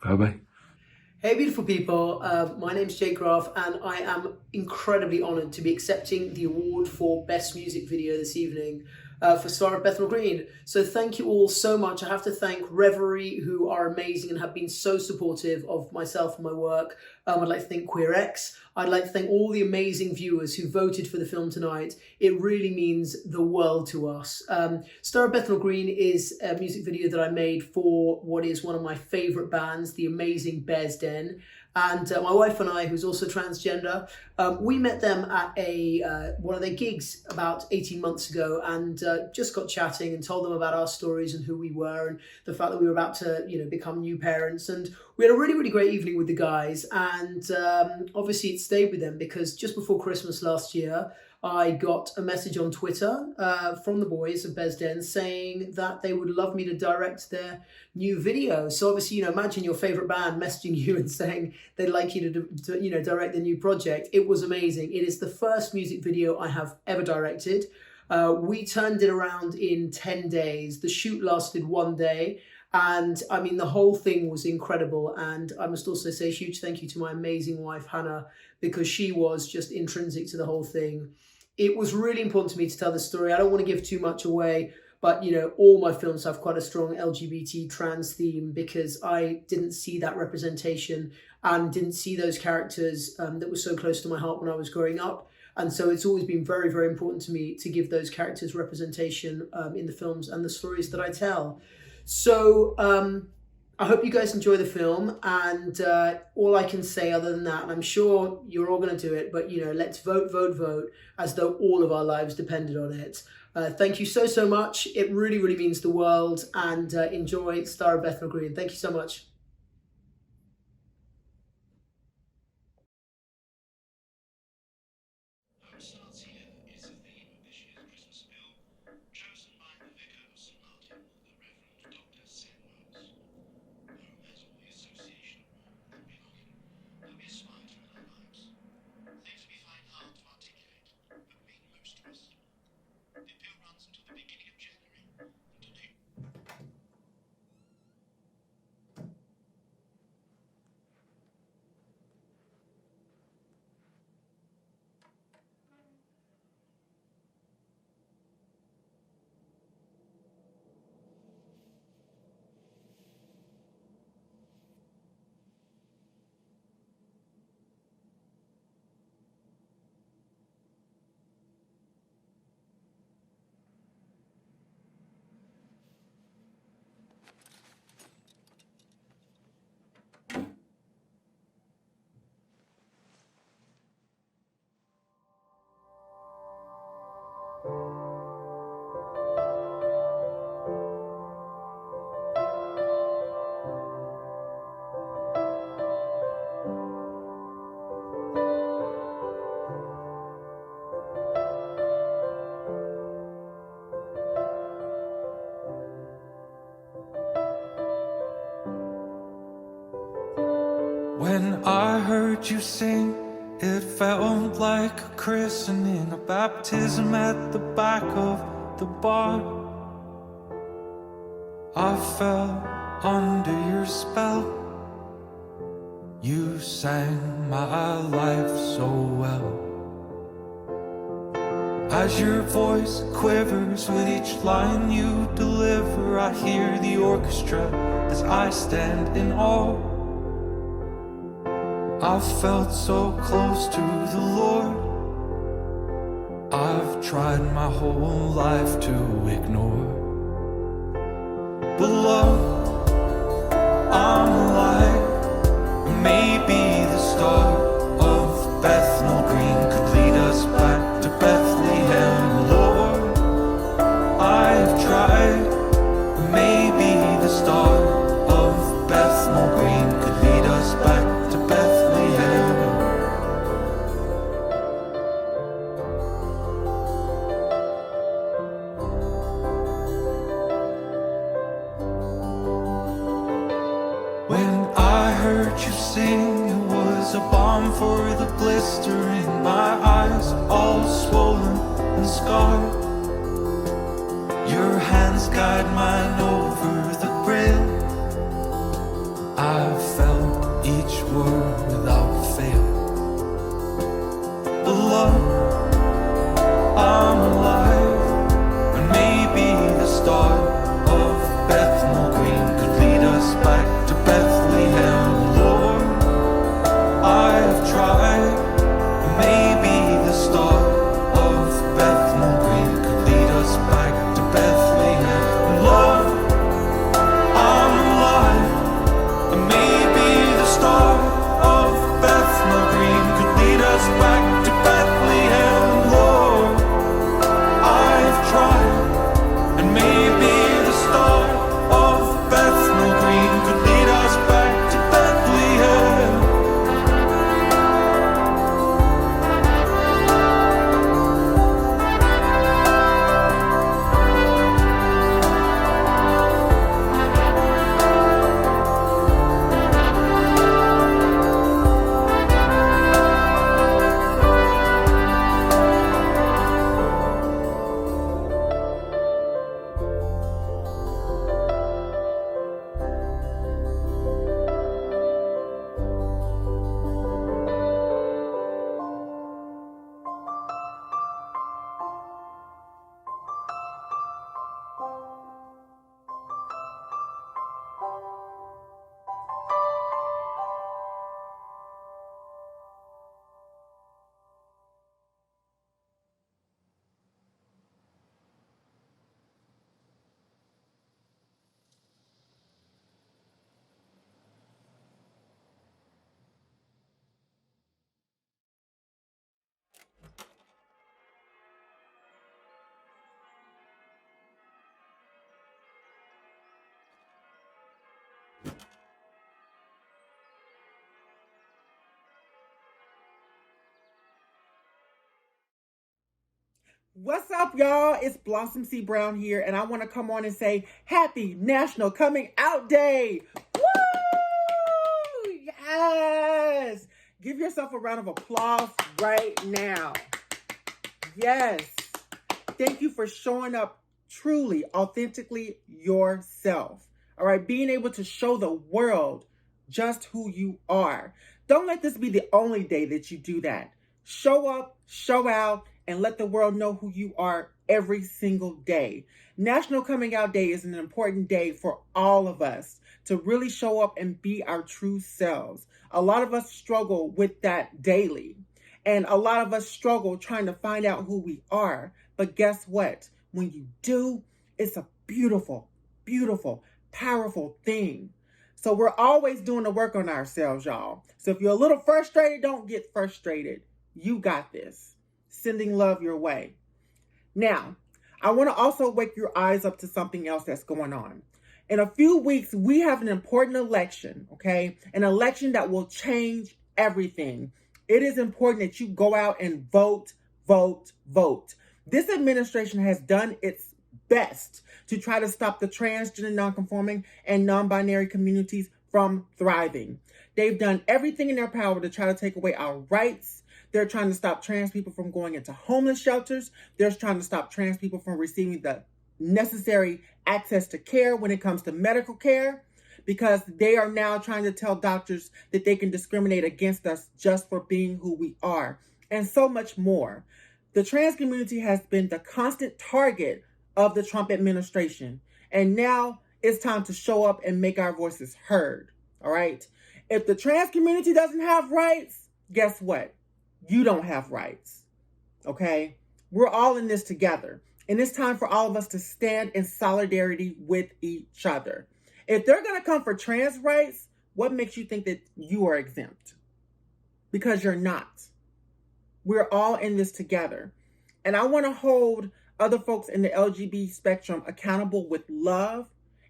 Bye-bye. Hey beautiful people, my name's Jake Graff and I am incredibly honoured to be accepting the award for Best Music Video this evening. for star of Bethnal Green. So thank you all so much. I have to thank Revry, who are amazing and have been so supportive of myself and my work. I'd like to thank QueerX. I'd like to thank all the amazing viewers who voted for the film tonight. It really means the world to us. Star of Bethnal Green is a music video that I made for what is one of my favourite bands, the amazing Bears Den. And my wife and I, who's also transgender, we met them at one of their gigs about 18 months ago, and just got chatting and told them about our stories and who we were and the fact that we were about to, become new parents. And we had a really, really great evening with the guys. And obviously it stayed with them because just before Christmas last year, I got a message on Twitter from the boys of Bears Den saying that they would love me to direct their new video. So obviously, imagine your favorite band messaging you and saying they'd like you to direct the new project. It was amazing. It is the first music video I have ever directed. We turned it around in 10 days. The shoot lasted 1 day. And I mean, the whole thing was incredible. And I must also say a huge thank you to my amazing wife, Hannah, because she was just intrinsic to the whole thing. It was really important to me to tell the story. I don't want to give too much away, but all my films have quite a strong LGBT trans theme because I didn't see that representation and didn't see those characters that were so close to my heart when I was growing up. And so it's always been very, very important to me to give those characters representation in the films and the stories that I tell. So I hope you guys enjoy the film, and all I can say other than that, and I'm sure you're all going to do it, but let's vote, vote, vote, as though all of our lives depended on it. Thank you so, so much. It really, really means the world, and enjoy Star of Bethnal Green. Thank you so much. When I heard you sing, it felt like a christening, a baptism at the back of the bar. I fell under your spell. You sang my life so well. As your voice quivers with each line you deliver, I hear the orchestra as I stand in awe. I've felt so close to the Lord. I've tried my whole life to ignore. But love, I'm alive. Maybe the star of Bethnal Green could lead us back to Bethlehem, Lord. I've tried. Maybe the star of Bethnal Green could lead us back to Bethlehem. When I heard you sing, it was a balm for the blister in my eyes, all swollen and scarred. Your hands guide mine over the grill. I felt each word without fail. But love, I'm alive, and maybe What's up, y'all? It's Blossom C. Brown here, and I want to come on and say Happy National Coming Out Day! Woo! Yes! Give yourself a round of applause right now. Yes. Thank you for showing up truly, authentically yourself. All right, being able to show the world just who you are. Don't let this be the only day that you do that. Show up, show out, and let the world know who you are every single day. National Coming Out Day is an important day for all of us to really show up and be our true selves. A lot of us struggle with that daily, and a lot of us struggle trying to find out who we are. But guess what? When you do, it's a beautiful, beautiful, powerful thing. So we're always doing the work on ourselves, y'all. So if you're a little frustrated, don't get frustrated. You got this. Sending love your way. Now, I want to also wake your eyes up to something else that's going on. In a few weeks, we have an important election, okay? An election that will change everything. It is important that you go out and vote, vote, vote. This administration has done its best to try to stop the transgender, nonconforming, and non-binary communities from thriving. They've done everything in their power to try to take away our rights. They're trying to stop trans people from going into homeless shelters. They're trying to stop trans people from receiving the necessary access to care when it comes to medical care, because they are now trying to tell doctors that they can discriminate against us just for being who we are, and so much more. The trans community has been the constant target of the Trump administration, and now it's time to show up and make our voices heard, all right? If the trans community doesn't have rights, guess what? You don't have rights, okay? We're all in this together. And it's time for all of us to stand in solidarity with each other. If they're going to come for trans rights, what makes you think that you are exempt? Because you're not. We're all in this together. And I want to hold other folks in the LGBT spectrum accountable with love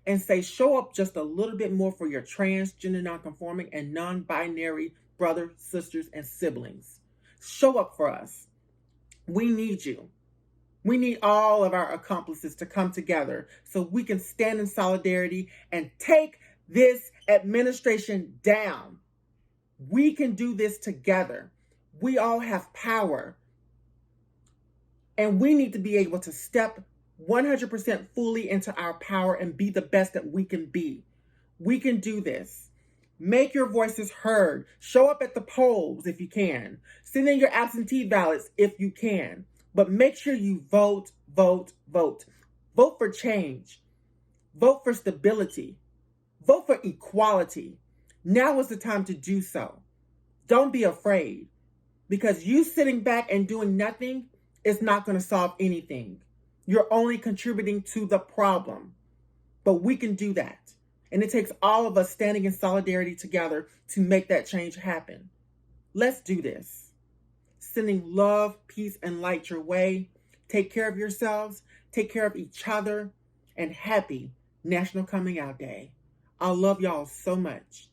and say, show up just a little bit more for your transgender, nonconforming, and non-binary brothers, sisters, and siblings. Show up for us. We need you. We need all of our accomplices to come together so we can stand in solidarity and take this administration down. We can do this together. We all have power. And we need to be able to step 100% fully into our power and be the best that we can be. We can do this. Make your voices heard. Show up at the polls if you can. Send in your absentee ballots if you can. But make sure you vote, vote, vote. Vote for change. Vote for stability. Vote for equality. Now is the time to do so. Don't be afraid, because you sitting back and doing nothing is not going to solve anything. You're only contributing to the problem. But we can do that. And it takes all of us standing in solidarity together to make that change happen. Let's do this. Sending love, peace, and light your way. Take care of yourselves. Take care of each other. And happy National Coming Out Day. I love y'all so much.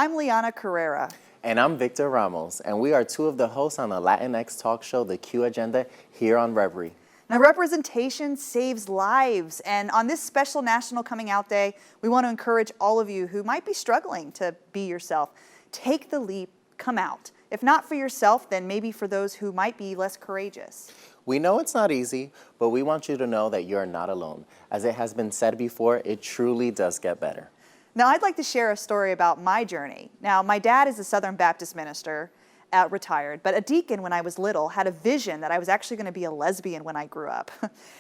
I'm Liana Carrera. And I'm Victor Ramos, and we are two of the hosts on the Latinx talk show, The Q Agenda, here on Revry. Now, representation saves lives, and on this special National Coming Out Day, we want to encourage all of you who might be struggling to be yourself. Take the leap, come out. If not for yourself, then maybe for those who might be less courageous. We know it's not easy, but we want you to know that you're not alone. As it has been said before, it truly does get better. Now, I'd like to share a story about my journey. Now, my dad is a Southern Baptist minister, retired, but a deacon when I was little had a vision that I was actually going to be a lesbian when I grew up.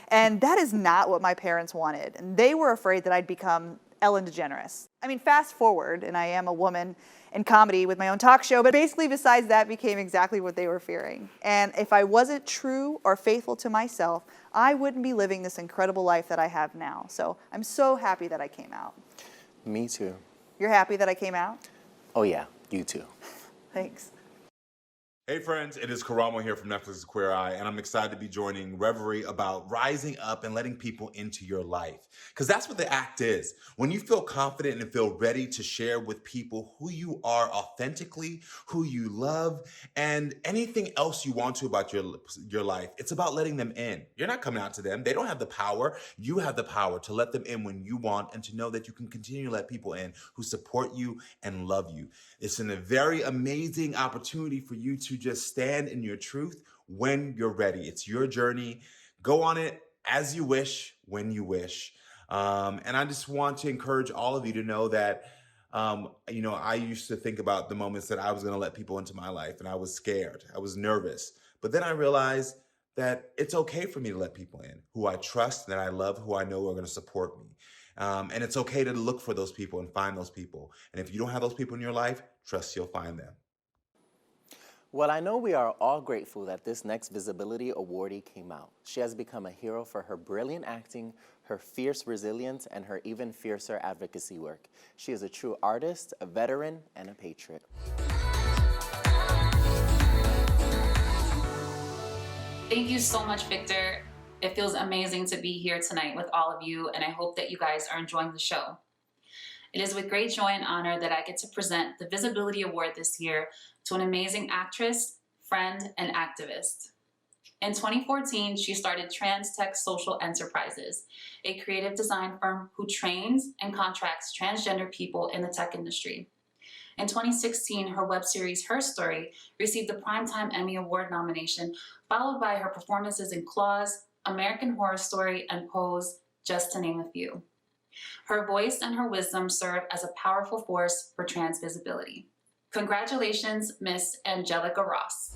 And that is not what my parents wanted. And they were afraid that I'd become Ellen DeGeneres. I mean, fast forward, and I am a woman in comedy with my own talk show, but basically besides that became exactly what they were fearing. And if I wasn't true or faithful to myself, I wouldn't be living this incredible life that I have now. So I'm so happy that I came out. Me too. You're happy that I came out? Oh yeah, you too. Thanks. Hey friends, it is Karamo here from Netflix's Queer Eye, and I'm excited to be joining Revry about rising up and letting people into your life. Because that's what the act is. When you feel confident and feel ready to share with people who you are authentically, who you love, and anything else you want to about your life, it's about letting them in. You're not coming out to them. They don't have the power. You have the power to let them in when you want and to know that you can continue to let people in who support you and love you. It's a very amazing opportunity for you to just stand in your truth when you're ready. It's your journey. Go on it as you wish, when you wish. And I just want to encourage all of you to know that, I used to think about the moments that I was going to let people into my life, and I was scared. I was nervous. But then I realized that it's okay for me to let people in who I trust, that I love, who I know are going to support me. And it's okay to look for those people and find those people. And if you don't have those people in your life, trust you'll find them. Well, I know we are all grateful that this next Visibility awardee came out. She has become a hero for her brilliant acting, her fierce resilience, and her even fiercer advocacy work. She is a true artist, a veteran, and a patriot. Thank you so much, Victor. It feels amazing to be here tonight with all of you, and I hope that you guys are enjoying the show. It is with great joy and honor that I get to present the Visibility Award this year to an amazing actress, friend, and activist. In 2014, she started Trans Tech Social Enterprises, a creative design firm who trains and contracts transgender people in the tech industry. In 2016, her web series, Her Story, received the Primetime Emmy Award nomination, followed by her performances in Claws, American Horror Story, and Pose, just to name a few. Her voice and her wisdom serve as a powerful force for trans visibility. Congratulations, Miss Angelica Ross.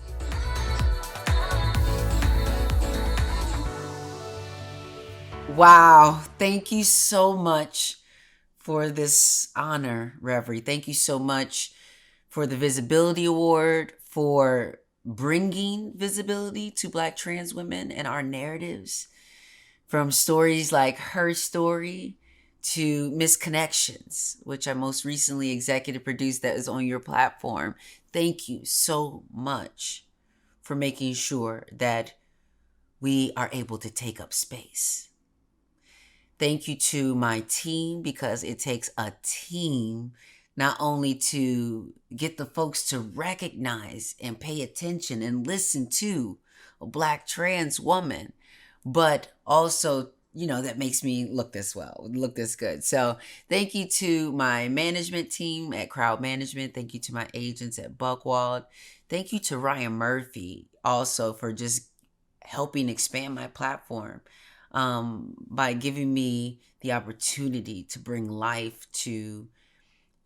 Wow, thank you so much for this honor, Revry. Thank you so much for the Visibility Award, for bringing visibility to Black trans women and our narratives, from stories like Her Story to Misconnections, which I most recently executive produced that is on your platform. Thank you so much for making sure that we are able to take up space. Thank you to my team, because it takes a team not only to get the folks to recognize and pay attention and listen to a Black trans woman, but also, that makes me look this good. So thank you to my management team at Crowd Management. Thank you to my agents at Buckwald. Thank you to Ryan Murphy also for just helping expand my platform by giving me the opportunity to bring life to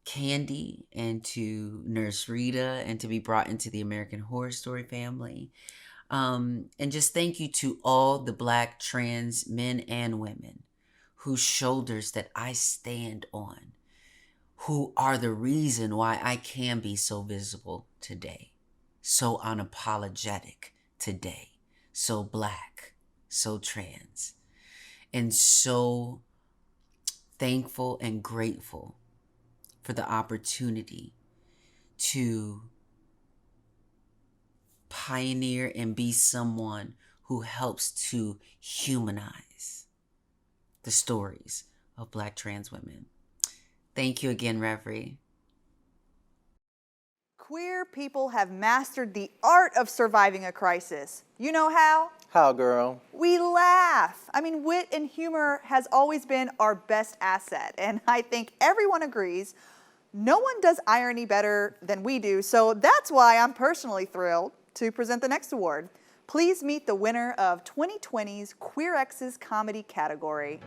Candy and to Nurse Rita and to be brought into the American Horror Story family. And just thank you to all the Black trans men and women whose shoulders that I stand on, who are the reason why I can be so visible today, so unapologetic today, so Black, so trans, and so thankful and grateful for the opportunity to pioneer and be someone who helps to humanize the stories of Black trans women. Thank you again, Revry. Queer people have mastered the art of surviving a crisis. You know how? How, girl? We laugh. I mean, wit and humor has always been our best asset, and I think everyone agrees no one does irony better than we do, so that's why I'm personally thrilled to present the next award. Please meet the winner of 2020's QueerX's Comedy category.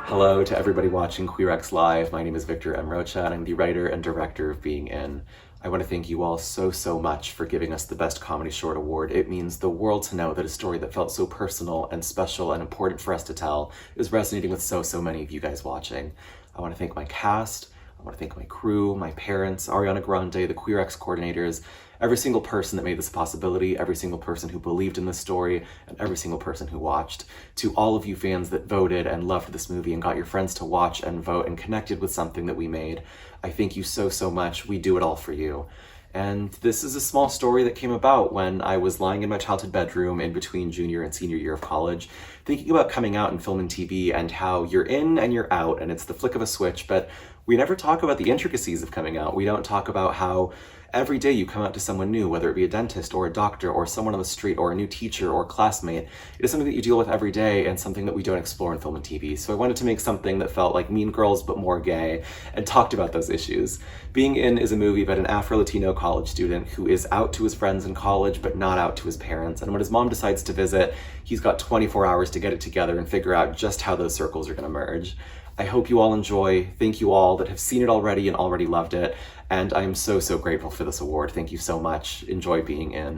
Hello to everybody watching QueerX Live. My name is Victor M. Rocha, and I'm the writer and director of Being In. I want to thank you all so much for giving us the Best Comedy Short Award. It means the world to know that a story that felt so personal and special and important for us to tell is resonating with so many of you guys watching. I want to thank my cast, I want to thank my crew, my parents, Ariana Grande, the QueerX coordinators, every single person that made this a possibility, every single person who believed in this story, and every single person who watched. To all of you fans that voted and loved this movie and got your friends to watch and vote and connected with something that we made, I thank you so much. We do it all for you. And this is a small story that came about when I was lying in my childhood bedroom in between junior and senior year of college, thinking about coming out in film and TV and how you're in and you're out and it's the flick of a switch, but we never talk about the intricacies of coming out. We don't talk about how every day you come out to someone new, whether it be a dentist or a doctor or someone on the street or a new teacher or classmate. It is something that you deal with every day and something that we don't explore in film and TV. So I wanted to make something that felt like Mean Girls but more gay and talked about those issues. Being In is a movie about an Afro-Latino college student who is out to his friends in college but not out to his parents. And when his mom decides to visit, he's got 24 hours to get it together and figure out just how those circles are going to merge. I hope you all enjoy. Thank you all that have seen it already and already loved it. And I am so grateful for this award. Thank you so much. Enjoy Being In.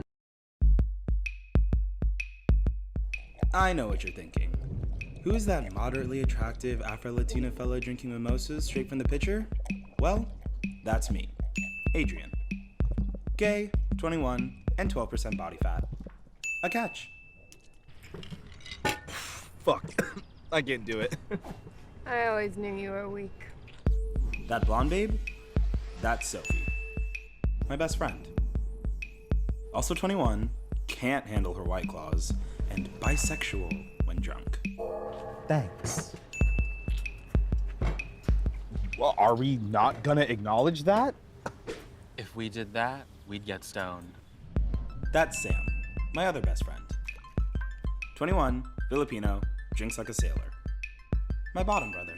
I know what you're thinking. Who's that moderately attractive Afro-Latino fellow drinking mimosas straight from the pitcher? Well, that's me, Adrian. Gay, 21, and 12% body fat. A catch. Fuck. I can't do it. I always knew you were weak. That blonde babe? That's Sophie. My best friend. Also 21, can't handle her White Claws, and bisexual when drunk. Thanks. Well, are we not gonna acknowledge that? If we did that, we'd get stoned. That's Sam, my other best friend. 21, Filipino, drinks like a sailor. My bottom brother.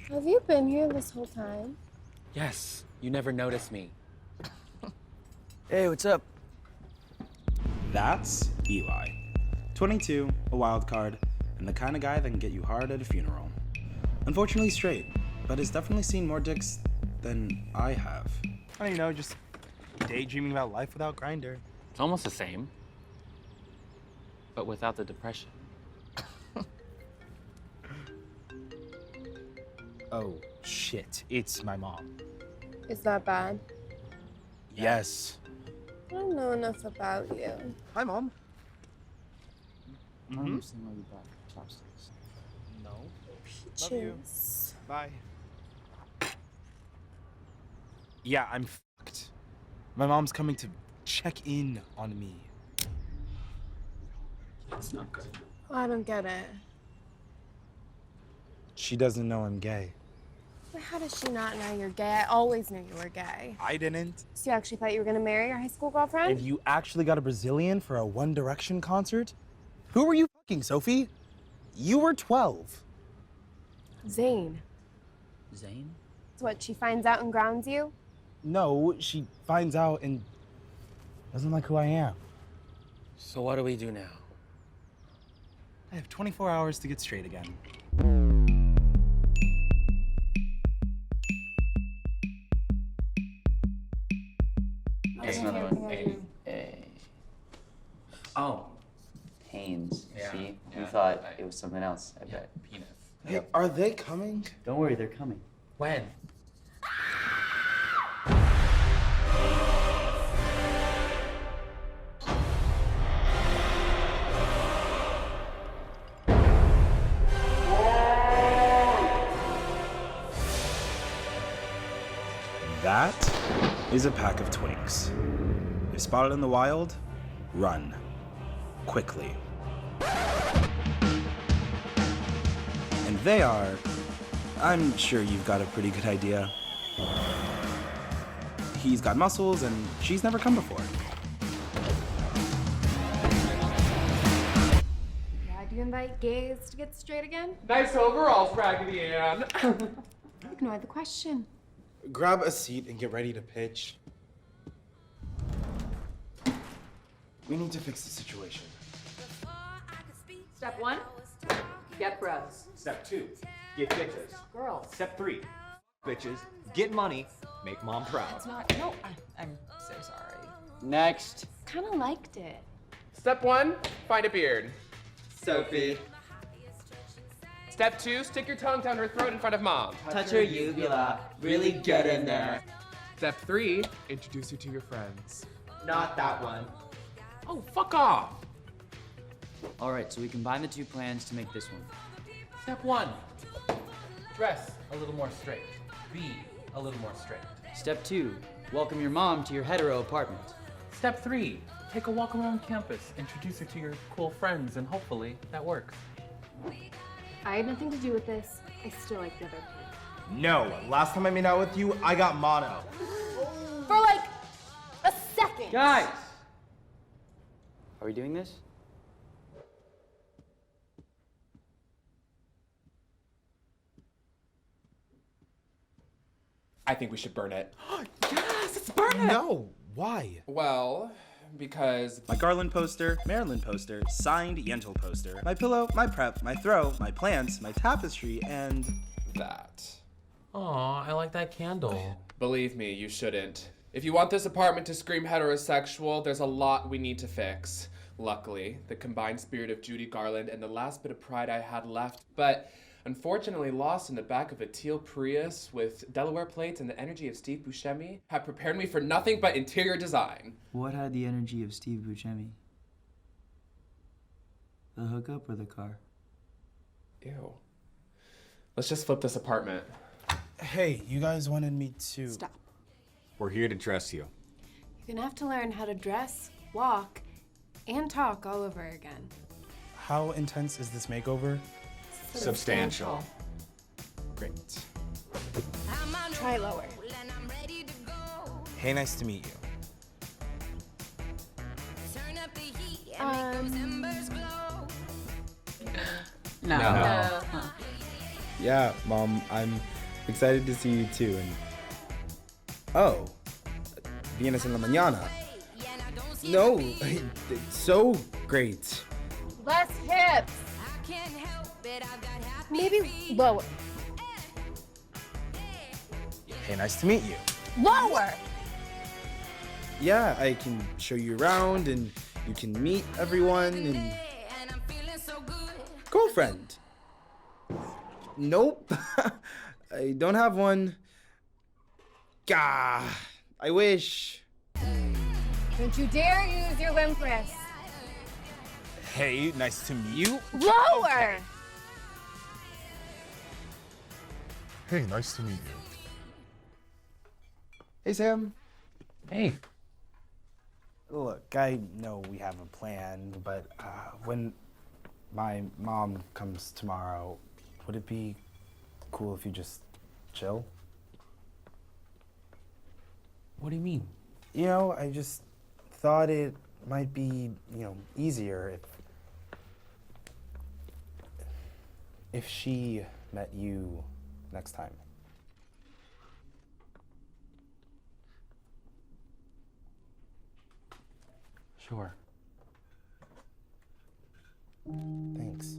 Have you been here this whole time? Yes, you never noticed me. Hey, what's up? That's Eli. 22, a wild card, and the kind of guy that can get you hard at a funeral. Unfortunately straight, but has definitely seen more dicks than I have. I don't know, just daydreaming about life without Grindr. It's almost the same, but without the depression. Oh, shit. It's my mom. Is that bad? Yes. I don't know enough about you. Hi, Mom. I don't understand why you brought chopsticks. No. Peaches. Love you. Bye. Yeah, I'm fucked. My mom's coming to check in on me. It's not good. I don't get it. She doesn't know I'm gay. But how does she not know you're gay? I always knew you were gay. I didn't. So you actually thought you were gonna marry your high school girlfriend? And you actually got a Brazilian for a One Direction concert? Who were you fucking, Sophie? You were 12. Zane. Zane? That's what she finds out and grounds you? No, she finds out and doesn't like who I am. So what do we do now? I have 24 hours to get straight again. There's another one. Oh, Haynes. Yeah, See, yeah, you thought it was something else. I bet. Penis. Hey, are they coming? Don't worry, they're coming. When? That is a pack of twinks. If spotted in the wild, run. Quickly. And they are, I'm sure you've got a pretty good idea. He's got muscles, and she's never come before. Yeah, do you invite gays to get straight again? Nice overalls, Raggedy Ann. Ignore the question. Grab a seat and get ready to pitch. We need to fix the situation. Step 1, get bros. Step 2, get bitches. Girls. Step 3, bitches, get money, make mom proud. It's not, no, I'm so sorry. Next. Kinda liked it. Step 1, find a beard. Sophie. Step 2, stick your tongue down her throat in front of mom. Touch her uvula. Really get in there. Step 3, introduce her to your friends. Not that one. Oh, fuck off. All right, so we combine the two plans to make this one. Step 1, dress a little more straight. Be a little more straight. Step 2, welcome your mom to your hetero apartment. Step 3, take a walk around campus, introduce her to your cool friends, and hopefully that works. I had nothing to do with this. I still like the other plan. No, last time I made out with you, I got mono. For like a second. Guys! Are we doing this? I think we should burn it. Yes, let's burn it! No, why? Well, because My Garland poster, Maryland poster, signed Yentl poster, my pillow, my prep, my throw, my plants, my tapestry, and that. Aw, I like that candle. Believe me, you shouldn't. If you want this apartment to scream heterosexual, there's a lot we need to fix. Luckily, the combined spirit of Judy Garland and the last bit of pride I had left, but unfortunately lost in the back of a teal Prius with Delaware plates and the energy of Steve Buscemi, have prepared me for nothing but interior design. What had the energy of Steve Buscemi? The hookup or the car? Ew. Let's just flip this apartment. Hey, you guys wanted me to... Stop. We're here to dress you. You're gonna have to learn how to dress, walk, and talk all over again. How intense is this makeover? Substantial. Great. Try lower. Hey, nice to meet you. No. Yeah, Mom, I'm excited to see you too. And oh, Vienes en la mañana. No, it's so great. Less hips. Maybe lower. Hey, nice to meet you. Lower! Yeah, I can show you around and you can meet everyone and... Girlfriend. Nope. I don't have one. Gah, I wish. Don't you dare use your limp wrist. Hey, nice to meet you. Lower! Hey, nice to meet you. Hey, Sam. Hey. Look, I know we have a plan, but when my mom comes tomorrow, would it be cool if you just chill? What do you mean? You know, I just thought it might be, easier if she met you next time. Sure. Thanks.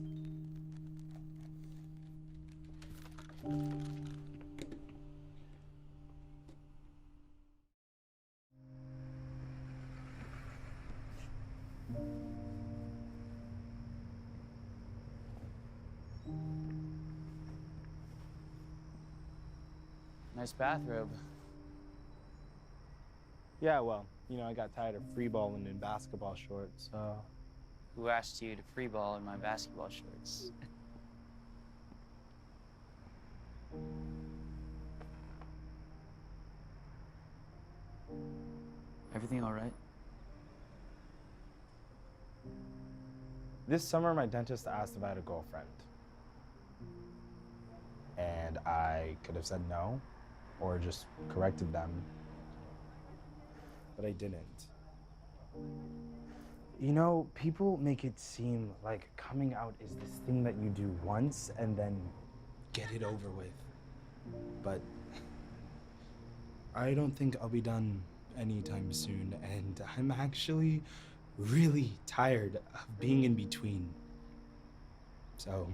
Nice bathrobe. Yeah, well, I got tired of free balling in basketball shorts, so... Who asked you to free ball in my basketball shorts? Everything all right? This summer, my dentist asked if I had a girlfriend. and I could have said no or just corrected them, but I didn't. You know, people make it seem like coming out is this thing that you do once and then get it over with. But I don't think I'll be done anytime soon, and I'm actually really tired of being in between. So.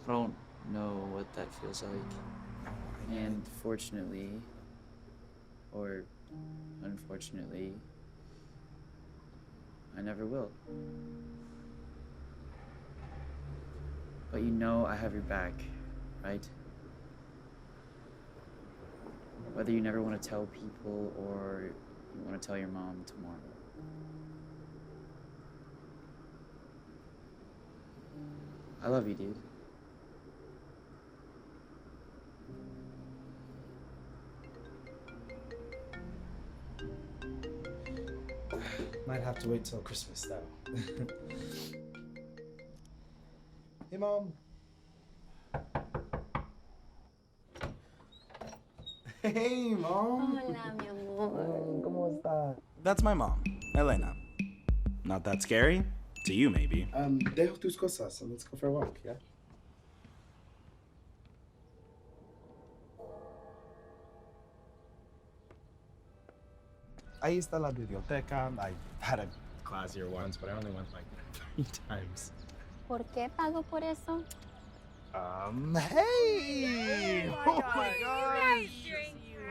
I don't know what that feels like. And fortunately, or unfortunately, I never will. But you know I have your back, right? Whether you never want to tell people or you want to tell your mom tomorrow. I love you, dude. Might have to wait till Christmas, though. Hey, Mom. Hey, Mom. Hola, mi amor. ¿Cómo está? That's my mom, Elena. Not that scary? To you, maybe. Dejo tus cosas and let's go for a walk, yeah? Ahí está la biblioteca. I had a class here once, but I only went like 3 times. ¿Por qué pago por eso? Hey! Oh my gosh!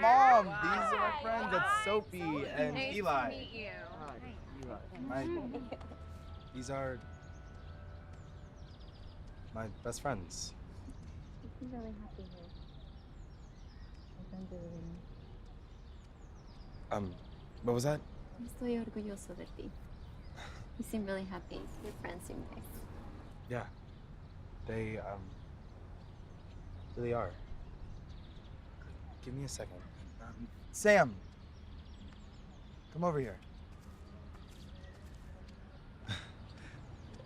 Mom, these are my friends. That's Sophie and Eli. Nice to meet you. Hi, Eli. These are my best friends. I'm really happy here. What was that? Estoy orgulloso de ti. You seem really happy. Your friends seem nice. Yeah. They, really are. Give me a second. Sam! Come over here.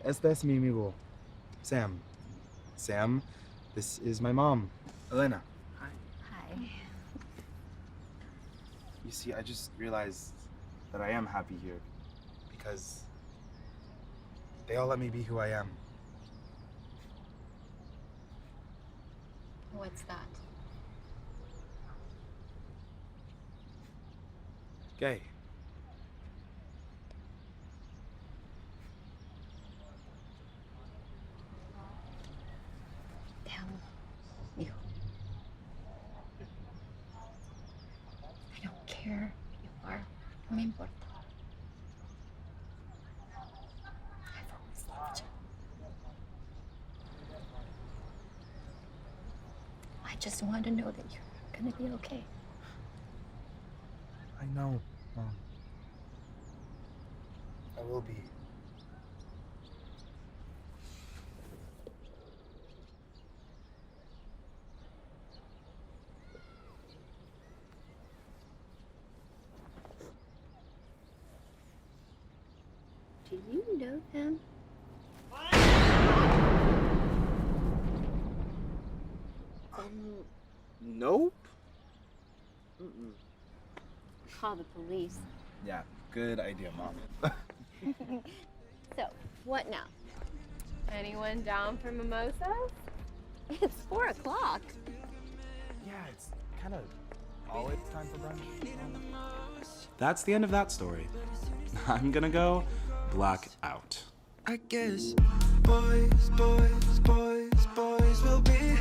Este es mi amigo, Sam. Sam, this is my mom, Elena. Hi. You see, I just realized that I am happy here because they all let me be who I am. What's that? Gay. Te amo, hijo. I don't care who you are. No me importa. I've always loved you. I just want to know that you're gonna be okay. I know, Mom. I will be. Do you know them? Nope. Call the police. Yeah, good idea, Mom. So, what now? Anyone down for mimosas? It's 4 o'clock. Yeah, it's kind of always time for brunch. That's the end of that story. I'm gonna go black out. I guess boys will be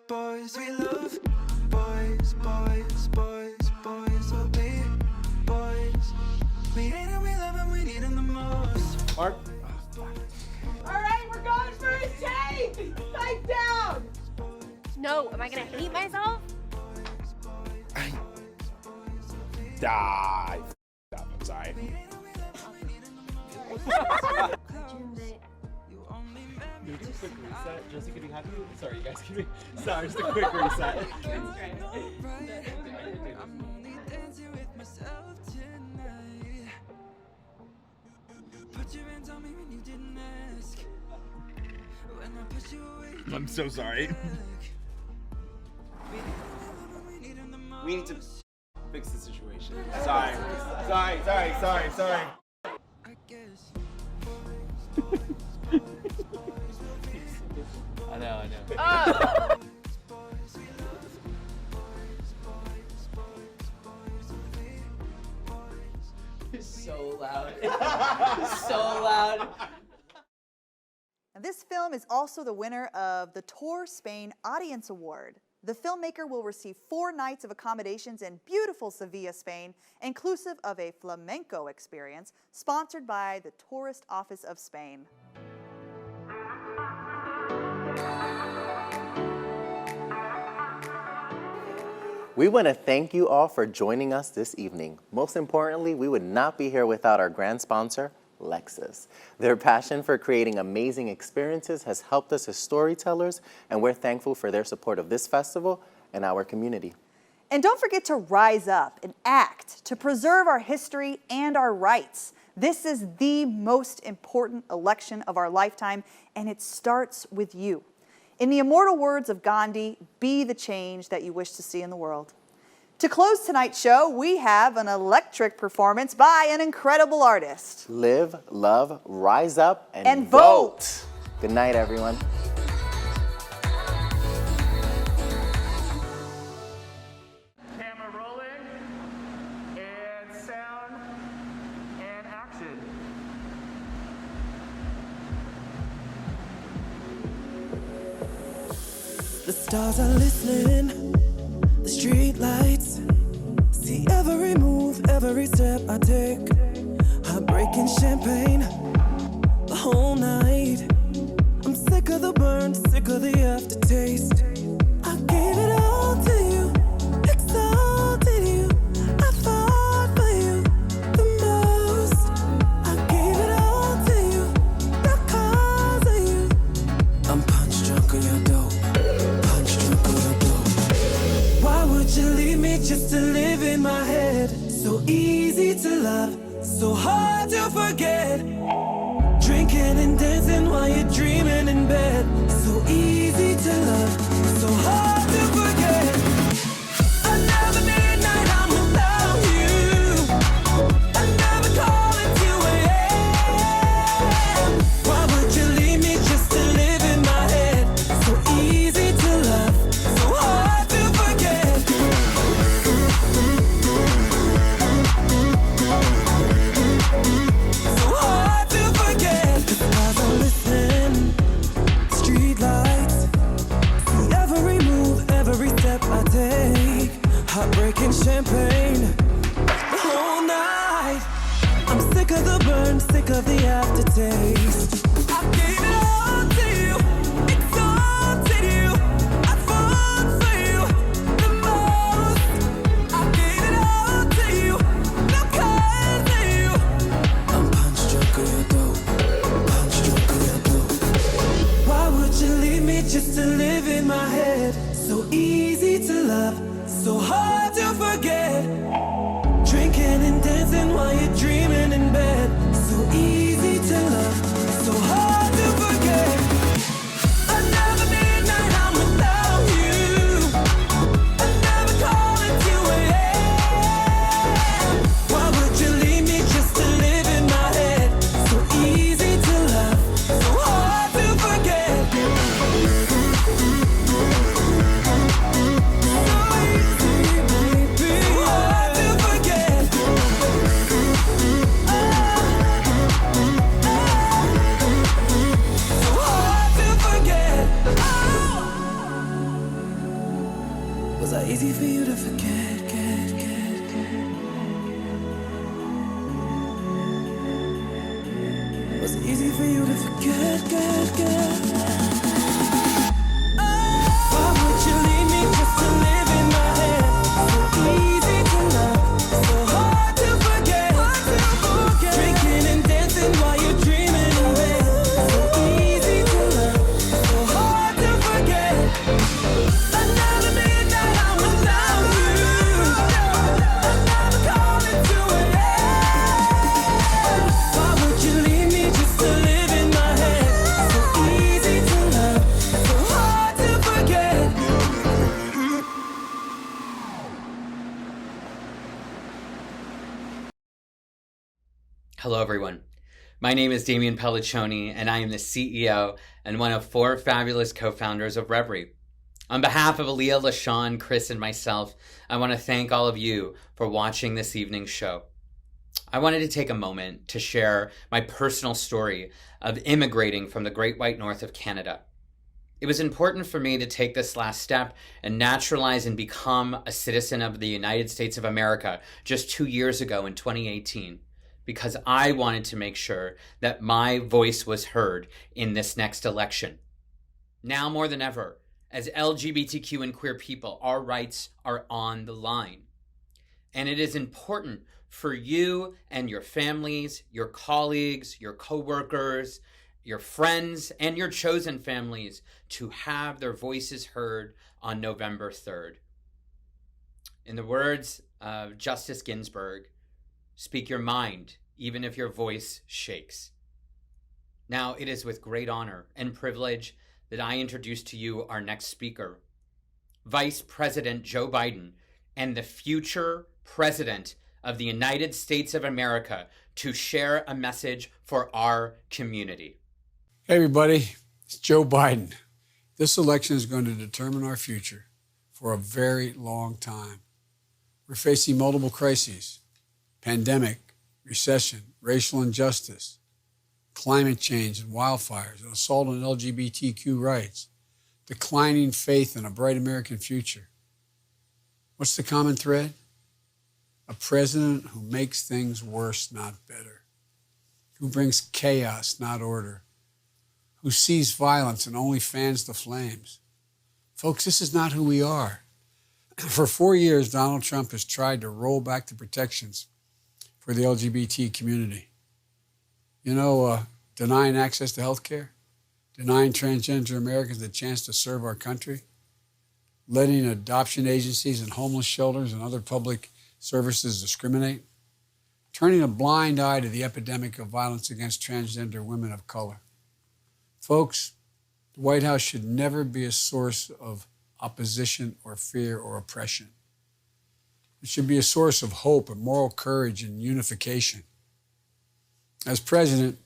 boys, we love boys will be boys. We hate and we love and we need them the most. Mark? All right, we're going for a shake! Pipe down! No, am I gonna hate myself? Die. I'm sorry. Just a quick reset. Jesse, can you have you? Sorry, you guys can be. Sorry, just a quick reset. I'm so sorry. We need to fix the situation. Sorry. I know. It's so loud. It's so loud. Now, this film is also the winner of the Tour Spain Audience Award. The filmmaker will receive 4 nights of accommodations in beautiful Sevilla, Spain, inclusive of a flamenco experience sponsored by the Tourist Office of Spain. We want to thank you all for joining us this evening. Most importantly, we would not be here without our grand sponsor, Lexus. Their passion for creating amazing experiences has helped us as storytellers, and we're thankful for their support of this festival and our community. And don't forget to rise up and act to preserve our history and our rights. This is the most important election of our lifetime, and it starts with you. In the immortal words of Gandhi, be the change that you wish to see in the world. To close tonight's show, we have an electric performance by an incredible artist. Live, love, rise up, and vote. Good night, everyone. Camera rolling, and sound, and action. The stars are listening, the street lights. See every move, every step I take. Heartbreaking champagne, the whole night. I'm sick of the burn, sick of the aftertaste. I gave it all to you, exalted you. I fought for you the most. I gave it all to you, because of you. I'm punch drunk on your dope. Why would you leave me just to live in my head? So easy to love, so hard to forget. Drinking and dancing while you're dreaming in bed. So easy to love, so hard to forget. Another midnight, I'm without you. Another call at 2 a.m. Why would you leave me just to live in my head? So easy to love, so hard to forget. So hard to forget. The stars are listening, street lights. See every move, every step I take. Heartbreaking champagne, the whole night. I'm sick of the burn, sick of the aftertaste. I gave it all to you, exalted you. I fought for you the most. I gave it all to you, because of you. I'm punch drunk on your dope, punch drunk on your dope. Why would you leave me just to live in my head? So easy to love, so hard to forget. Drinking and dancing while you're dreaming in bed. So easy to love, so hard to forget. Another midnight, I'm without you. Another call at 2 a.m. Why would you leave me just to live in my head? So easy to love, so hard to forget. Was I easy for you to forget? Was it easy for you to forget? Why would you leave me just to live in my head? So easy to love, so hard to forget. Drinking and dancing while you're dreaming in bed. So easy to love, so hard to forget. Another midnight, I'm without you. Hello, everyone. My name is Damian Pelliccioni, and I am the CEO and one of 4 fabulous co-founders of Revry. On behalf of Aaliyah, LaShawn, Chris, and myself, I want to thank all of you for watching this evening's show. I wanted to take a moment to share my personal story of immigrating from the Great White North of Canada. It was important for me to take this last step and naturalize and become a citizen of the United States of America just 2 years ago in 2018, because I wanted to make sure that my voice was heard in this next election. Now more than ever, as LGBTQ and queer people, our rights are on the line. And it is important for you and your families, your colleagues, your coworkers, your friends, and your chosen families to have their voices heard on November 3rd. In the words of Justice Ginsburg, speak your mind, even if your voice shakes. Now, it is with great honor and privilege that I introduce to you our next speaker, Vice President Joe Biden, and the future President of the United States of America, to share a message for our community. Hey everybody, it's Joe Biden. This election is going to determine our future for a very long time. We're facing multiple crises: pandemic, recession, racial injustice, climate change and wildfires, an assault on LGBTQ rights, declining faith in a bright American future. What's the common thread? A president who makes things worse, not better, who brings chaos, not order, who sees violence and only fans the flames. Folks, this is not who we are. For 4 years, Donald Trump has tried to roll back the protections for the LGBT community. Denying access to health care, denying transgender Americans the chance to serve our country, letting adoption agencies and homeless shelters and other public services discriminate, turning a blind eye to the epidemic of violence against transgender women of color. Folks, the White House should never be a source of opposition or fear or oppression. It should be a source of hope and moral courage and unification. As president,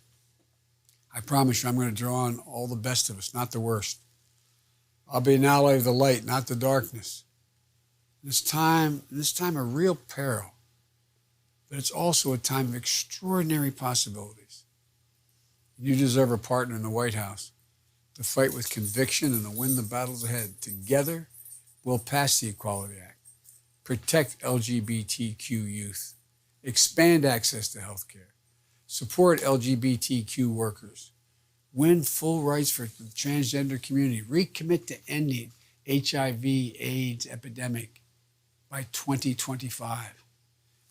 I promise you I'm going to draw on all the best of us, not the worst. I'll be an ally of the light, not the darkness. In this time of real peril, but it's also a time of extraordinary possibilities. You deserve a partner in the White House to fight with conviction and to win the battles ahead. Together, we'll pass the Equality Act, protect LGBTQ youth, expand access to health care, support LGBTQ workers, win full rights for the transgender community, recommit to ending HIV/AIDS epidemic by 2025,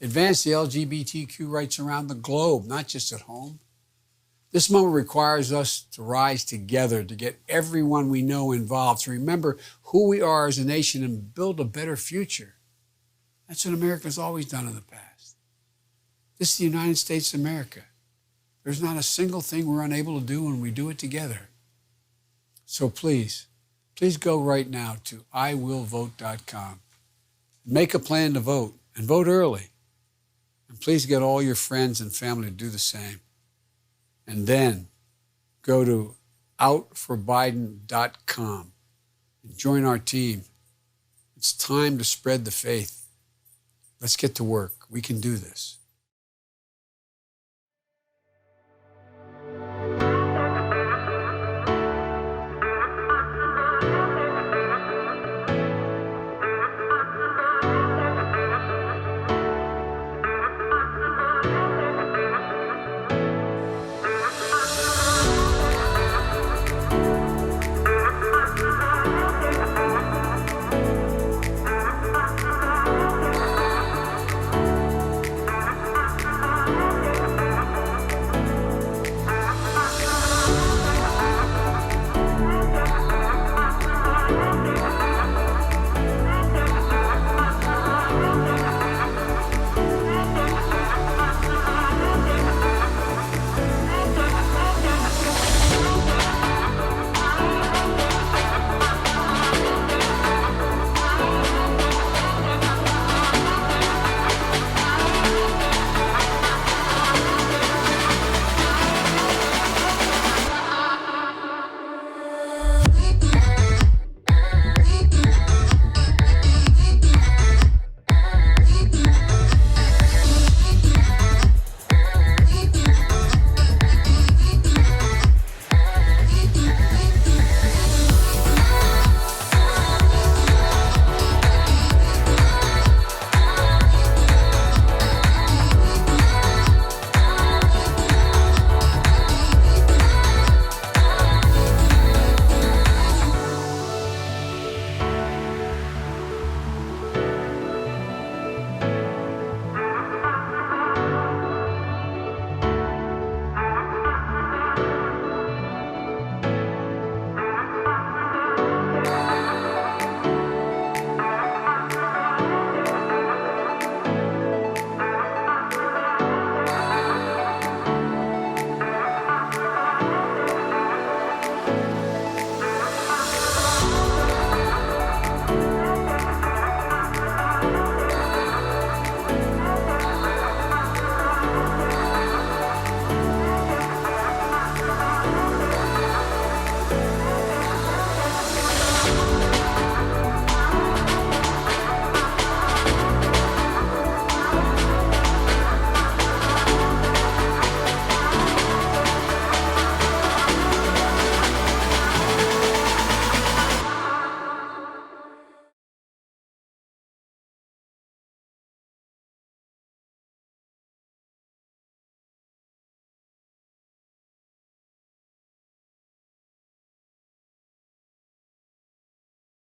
advance the LGBTQ rights around the globe, not just at home. This moment requires us to rise together, to get everyone we know involved, to remember who we are as a nation and build a better future. That's what America's always done in the past. This is the United States of America. There's not a single thing we're unable to do when we do it together. So please go right now to iwillvote.com. Make a plan to vote, and vote early. And please get all your friends and family to do the same. And then go to outforbiden.com and join our team. It's time to spread the faith. Let's get to work. We can do this.